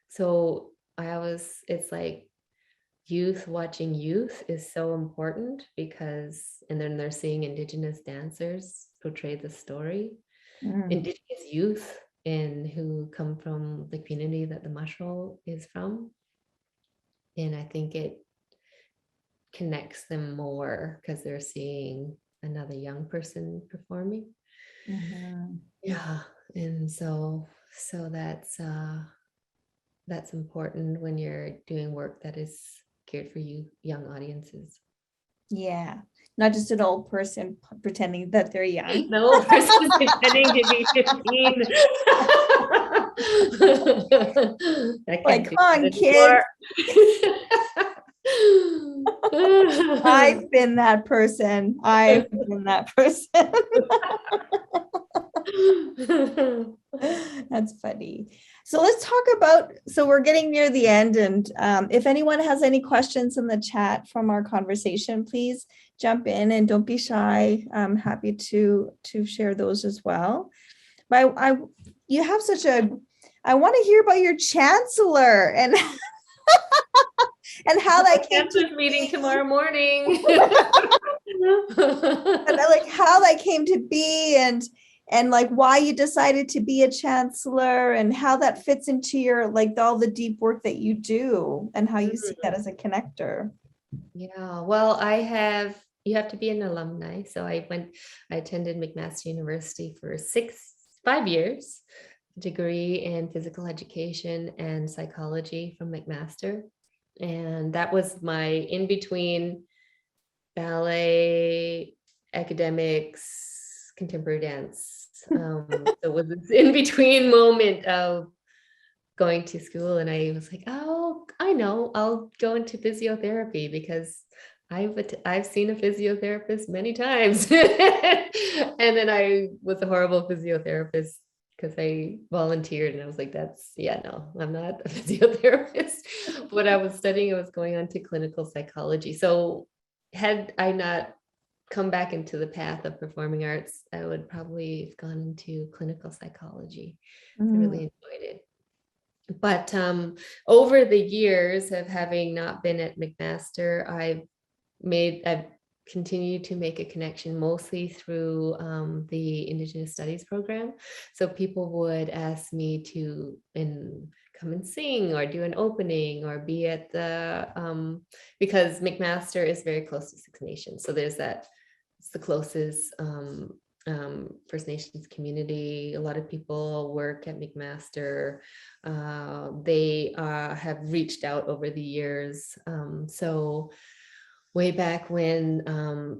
So it's like youth watching youth is so important, because, and then they're seeing Indigenous dancers portray the story, Indigenous youth, and who come from the community that the mushroom is from. And I think it connects them more because they're seeing another young person performing. Yeah. And so that's important when you're doing work that is geared for you young audiences. Yeah. Not just an old person pretending that they're young. The old person pretending to be 15. Like, come on, kids. I've been that person. That's funny. So let's talk about, so we're getting near the end, and if anyone has any questions in the chat from our conversation, please jump in and don't be shy. I'm happy to share those as well. But you have I want to hear about your chancellor and and how that came to meeting tomorrow morning. And like how that came to be, and like why you decided to be a chancellor, and how that fits into your, like, all the deep work that you do, and how you see that as a connector. Yeah, well, you have to be an alumni. So I attended McMaster University for 5 years, degree in physical education and psychology from McMaster. And that was my in-between ballet, academics, contemporary dance. So it was this in-between moment of going to school, and I was like, oh, I know, I'll go into physiotherapy, because I've seen a physiotherapist many times. And then I was a horrible physiotherapist because I volunteered, and I was like, no, I'm not a physiotherapist. What I was studying, I was going on to clinical psychology. So had I not come back into the path of performing arts, I would probably have gone into clinical psychology. I really enjoyed it. But over the years of having not been at McMaster, I've continued to make a connection mostly through the Indigenous Studies program. So people would ask me to come and sing or do an opening or be at the, because McMaster is very close to Six Nations. So there's that, it's the closest First Nations community. A lot of people work at McMaster. They have reached out over the years. So way back when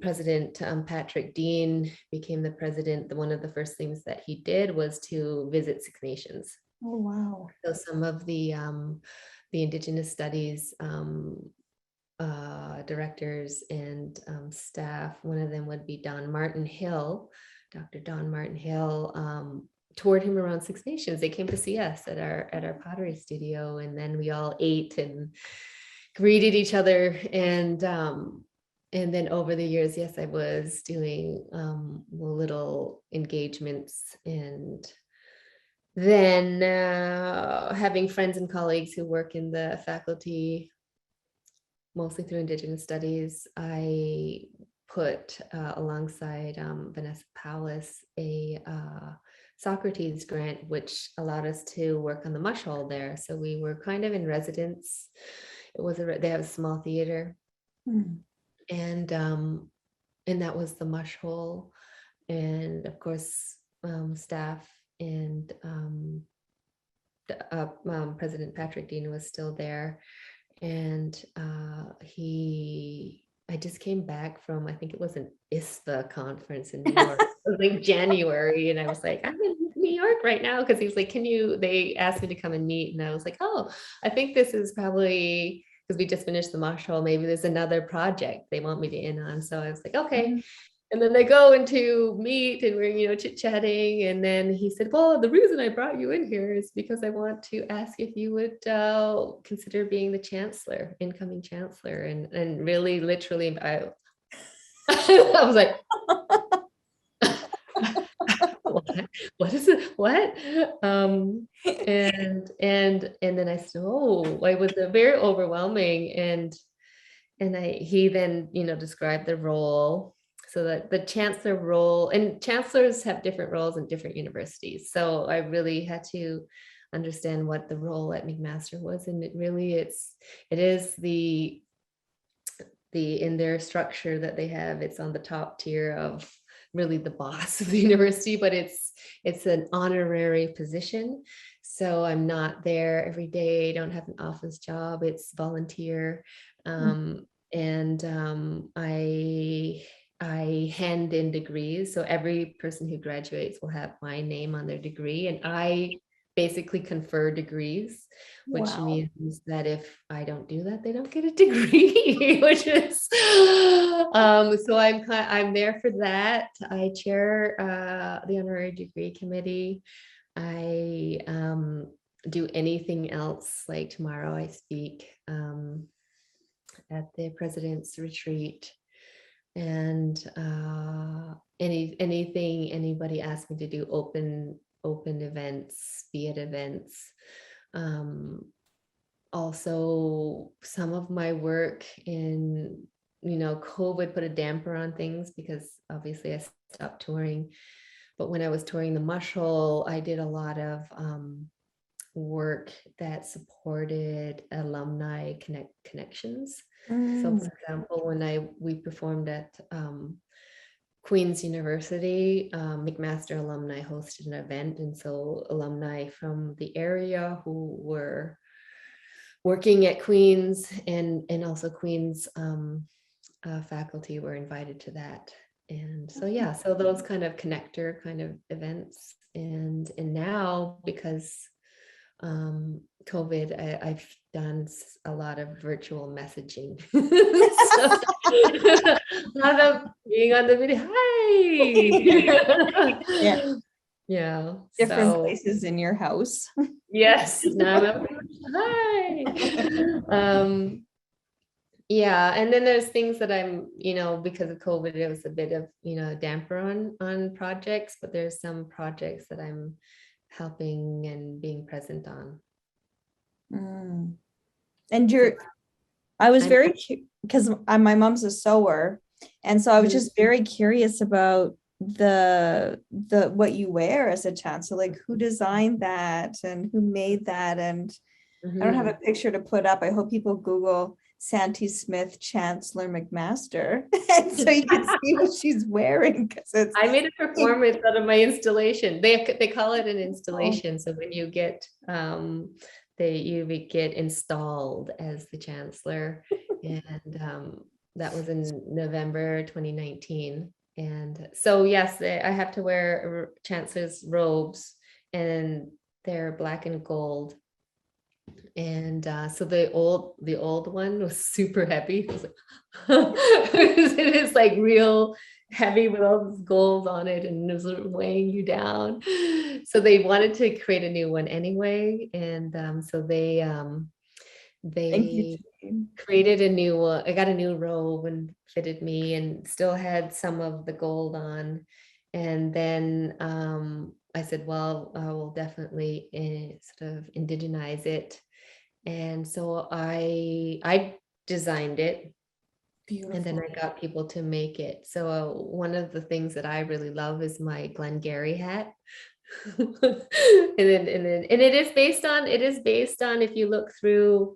President Patrick Dean became the president, one of the first things that he did was to visit Six Nations. Oh, wow. So some of the Indigenous Studies directors and staff, one of them would be Don Martin Hill, Dr. Don Martin Hill, toured him around Six Nations. They came to see us at our pottery studio, and then we all ate and greeted each other. And then over the years, yes, I was doing little engagements, and then having friends and colleagues who work in the faculty, mostly through Indigenous Studies. I put alongside Vanessa Powlis a Socrates grant, which allowed us to work on the mush hole there. So we were kind of in residence. It was they have a small theater, and that was the mush hole, and of course staff and President Patrick Dean was still there, and I just came back from, I think it was an ISPA conference in New York. It was like January, and I was like, I'm in New York right now, because he was like, they asked me to come and meet, and I was like, oh, I think this is probably, because we just finished the mush hole, maybe there's another project they want me to in on. So I was like, okay. And then they go into meet, and we're, chit-chatting. And then he said, well, the reason I brought you in here is because I want to ask if you would consider being the chancellor, incoming chancellor. And really, literally, I was like, what is it? What? And then I said, oh, it was very overwhelming. And he then, described the role. So that the chancellor role, and chancellors have different roles in different universities. So I really had to understand what the role at McMaster was. And it is the in their structure that they have, it's on the top tier of really the boss of the university, but it's an honorary position. So I'm not there every day, don't have an office job, it's volunteer. I hand in degrees. So every person who graduates will have my name on their degree, and I basically confer degrees, which means that if I don't do that, they don't get a degree, which is, so I'm there for that. I chair the honorary degree committee. I do anything else, like tomorrow I speak at the president's retreat. And anything anybody asks me to do, open events, be at events. Also, some of my work in, COVID put a damper on things, because obviously I stopped touring. But when I was touring the mush hole, I did a lot of work that supported alumni connections. So for example, when we performed at Queen's University, McMaster alumni hosted an event, and so alumni from the area who were working at Queen's and also Queen's faculty were invited to that. And so so those kind of connector kind of events. And now, because COVID, I've done a lot of virtual messaging. So, a lot of being on the video. Hi. Yeah. Different places in your house. Yes. Now I'm hi. Yeah, and then there's things that I'm, because of COVID, it was a bit of, damper on projects, but there's some projects that I'm helping and being present on. Mm. And I was very, because my mom's a sewer, and so I was just very curious about the what you wear as a chancellor, like who designed that and who made that. And I don't have a picture to put up. I hope people Google Santee Smith Chancellor McMaster, and so you can see what she's wearing, because it's. I made a performance out of my installation. They call it an installation. So when you get you get installed as the chancellor, and that was in November 2019. And so yes, I have to wear chancellor's robes, and they're black and gold. And so the old one was super heavy. It was like, it is like real heavy with all this gold on it, and it was weighing you down. So they wanted to create a new one anyway, and so they created a new one. I got a new robe and fitted me, and still had some of the gold on. And then I said, well, I will definitely sort of indigenize it. And so I designed it. Beautiful. And then I got people to make it. So one of the things that I really love is my Glengarry hat. and it is based on, if you look through,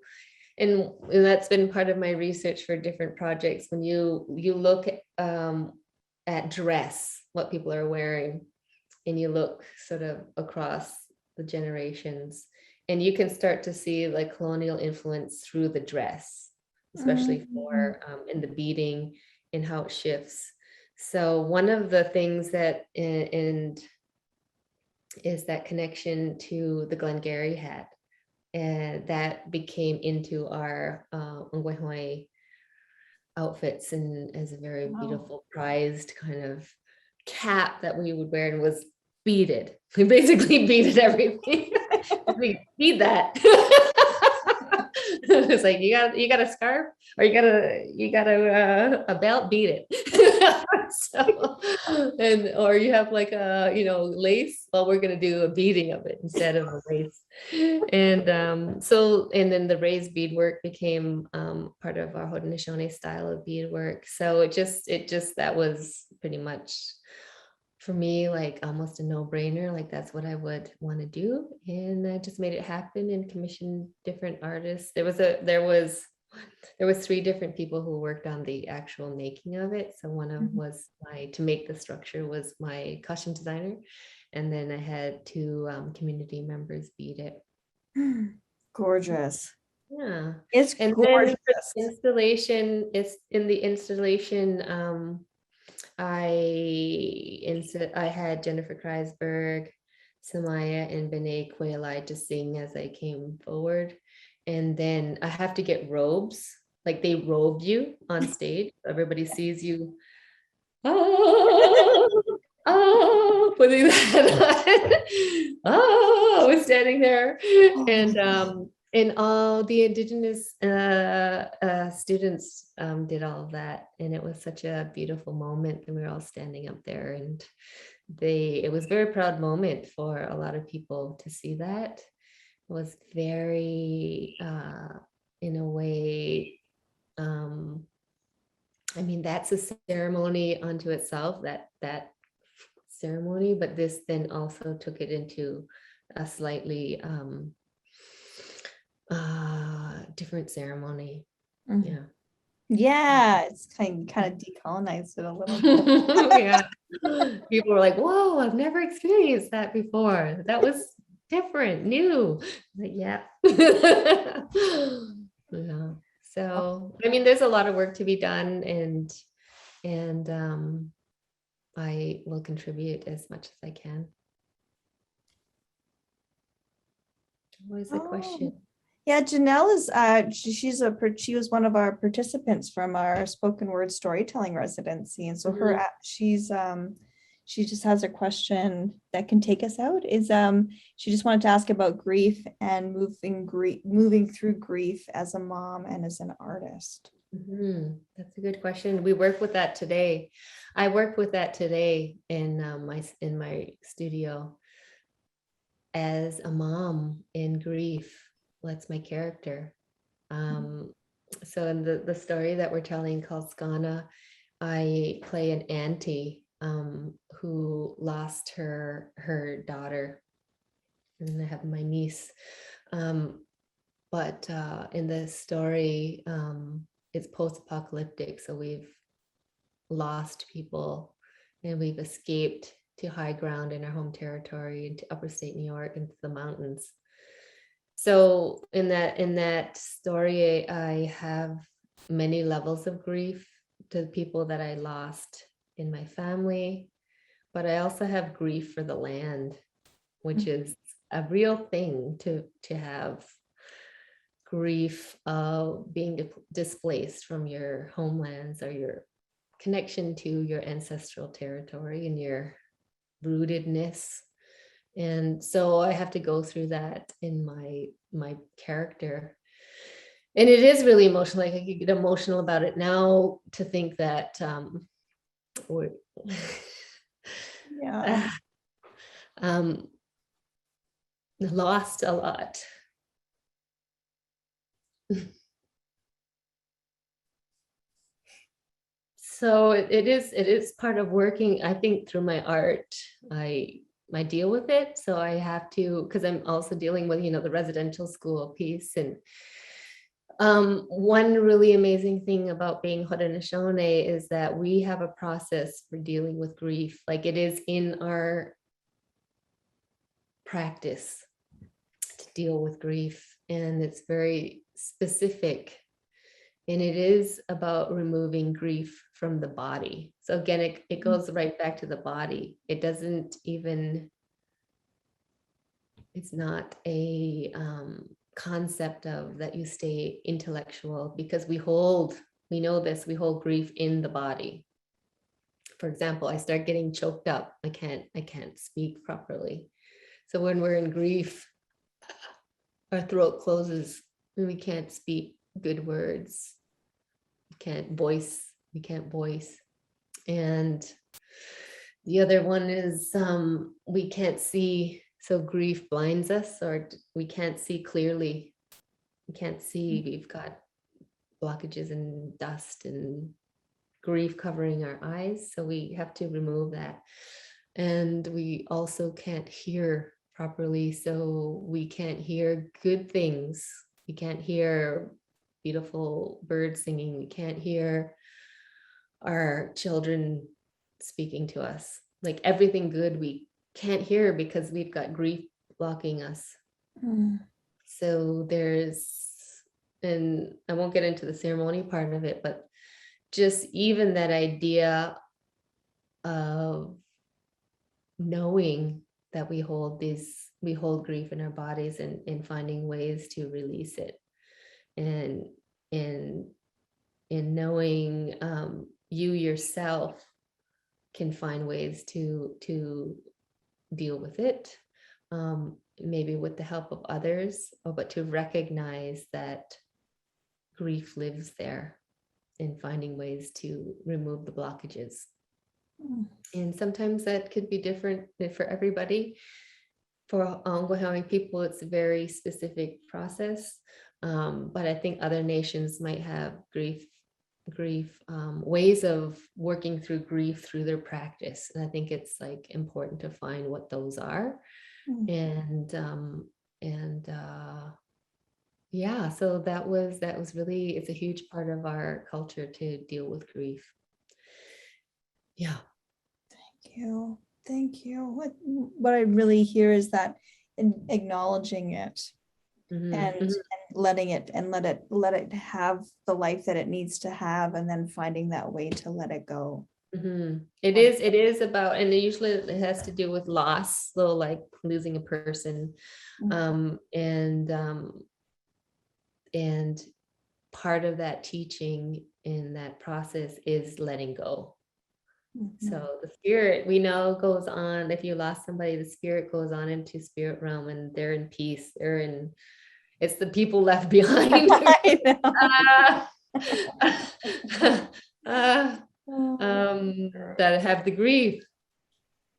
and that's been part of my research for different projects, when you look at dress, what people are wearing, and you look sort of across the generations, and you can start to see like colonial influence through the dress, especially for in the beading and how it shifts. So one of the things that and is that connection to the Glengarry hat, and that became into our Onkwehon outfits, and as a very beautiful prized kind of cap that we would wear, and was beaded. We basically beaded everything. We bead that. It's like you got a scarf, or you got a belt, beat it. So, or you have like a lace. Well, we're gonna do a beading of it instead of a lace. And and then the raised beadwork became part of our Haudenosaunee style of beadwork. So it just that was pretty much, for me, like almost a no-brainer. Like that's what I would want to do, and I just made it happen and commissioned different artists. There was 3 different people who worked on the actual making of it. So one of was to make the structure was my costume designer, and then I had 2 community members bead it. Gorgeous. Yeah, it's and gorgeous. Then installation is in the installation. I had Jennifer Kreisberg, Samaya, and Bene Quayle to sing as I came forward. And then I have to get robes, like they robed you on stage. Everybody sees you. Putting that on. I was standing there, and all the Indigenous students did all of that, and it was such a beautiful moment. And we were all standing up there, and it was a very proud moment for a lot of people to see that. It was very, in a way, I mean, that's a ceremony unto itself, that ceremony, but this then also took it into a slightly different ceremony. Yeah, it's kind of decolonized it a little bit. Yeah, people were like, whoa, I've never experienced that before. That was different, new. Like, yeah. Yeah. So I mean, there's a lot of work to be done, and I will contribute as much as I can. What is the question? Yeah, Janelle is she was one of our participants from our spoken word storytelling residency, and so she just has a question that can take us out. She just wanted to ask about grief and moving through grief as a mom and as an artist. That's a good question. We work with that today. I work with that today in my studio as a mom in grief. That's my character. So in the story that we're telling called Skana, I play an auntie who lost her daughter, and I have my niece. But in the story, it's post-apocalyptic, so we've lost people and we've escaped to high ground in our home territory, into upper state New York, into the mountains. So in that story, I have many levels of grief to the people that I lost in my family, but I also have grief for the land, which is a real thing to have grief of being displaced from your homelands or your connection to your ancestral territory and your rootedness. And so I have to go through that in my character. And it is really emotional. Like I could get emotional about it now to think that we're lost a lot. So it is part of working, I think, through my art. I deal with it. So I have to, because I'm also dealing with, the residential school piece. And one really amazing thing about being Haudenosaunee is that we have a process for dealing with grief. Like it is in our practice to deal with grief. And it's very specific. And it is about removing grief from the body. So again, it goes right back to the body. It doesn't even, it's not a concept of that you stay intellectual, because we know this, we hold grief in the body. For example, I start getting choked up. I can't speak properly. So when we're in grief, our throat closes and we can't speak good words. We can't voice. And the other one is we can't see. So grief blinds us, or we can't see clearly. We can't see. We've got blockages and dust and grief covering our eyes. So we have to remove that. And we also can't hear properly. So we can't hear good things. We can't hear beautiful birds singing. We can't hear our children speaking to us. Like everything good we can't hear because we've got grief blocking us. So and I won't get into the ceremony part of it, but just even that idea of knowing that we hold grief in our bodies and finding ways to release it. And in knowing you yourself can find ways to deal with it, maybe with the help of others, but to recognize that grief lives there and finding ways to remove the blockages. And sometimes that could be different for everybody. For Onkwehon people, it's a very specific process. But I think other nations might have grief ways of working through grief through their practice. And I think it's like important to find what those are. Yeah, so that was really, it's a huge part of our culture to deal with grief. Yeah. Thank you. What I really hear is that acknowledging it and letting it and let it have the life that it needs to have, and then finding that way to let it go. It is about, and usually it has to do with loss, so like losing a person, and part of that teaching in that process is letting go. So the spirit, we know, goes on. If you lost somebody, the spirit goes on into spirit realm and they're in peace. It's the people left behind. I know. uh, that have the grief.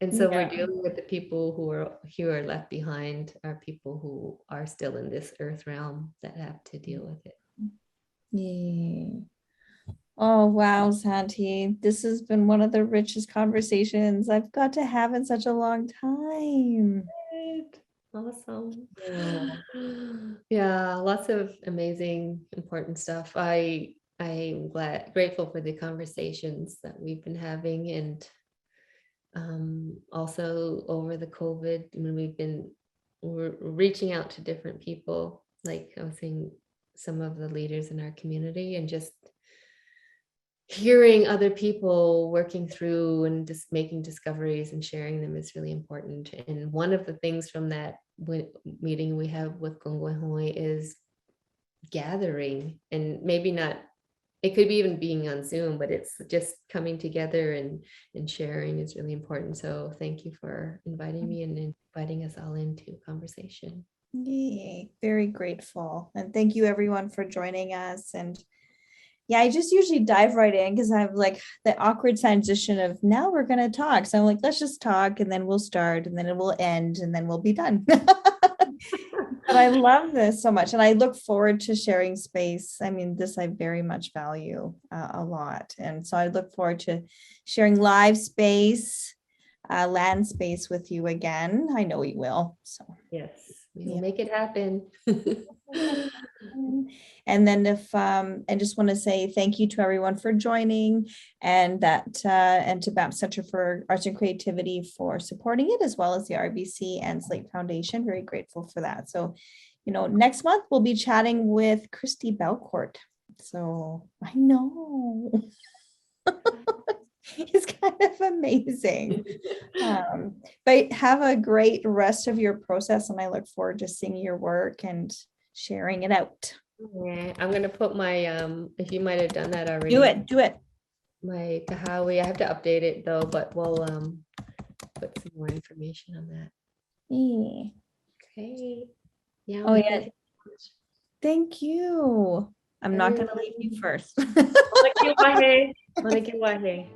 And so we're Yeah. dealing with the people who are left behind, are people who are still in this earth realm that have to deal with it. Yeah. Oh, wow, Santee. This has been one of the richest conversations I've got to have in such a long time. Right. Awesome. Yeah. Yeah, lots of amazing, important stuff. I'm grateful for the conversations that we've been having, and also over the COVID, when we're reaching out to different people, like I was saying, some of the leaders in our community, and just hearing other people working through and just making discoveries and sharing them is really important. And one of the things from that meeting we have with Onkwehon is gathering, and maybe not, it could be even being on Zoom, but it's just coming together and sharing is really important. So thank you for inviting me and inviting us all into conversation. Yay, very grateful. And thank you everyone for joining us. And yeah, I just usually dive right in because I have like the awkward transition of now we're going to talk. So I'm like, let's just talk and then we'll start and then it will end and then we'll be done. But I love this so much and I look forward to sharing space. I mean, this I very much value a lot. And so I look forward to sharing live space, land space with you again. I know we will. So Yes, we will make it happen. And then and just want to say thank you to everyone for joining and to Banff Centre for Arts and Creativity for supporting it, as well as the RBC and Slate Foundation. Very grateful for that. So, next month we'll be chatting with Christy Belcourt. So I know. It's kind of amazing. But have a great rest of your process and I look forward to seeing your work and sharing it out. Yeah, I'm gonna put my if you might have done that already. Do it. My Kahawi, I have to update it though, but we'll put some more information on that. Yeah. Okay. Yeah. Oh yeah. Thank you. I'm not gonna leave you first. Onkwehon.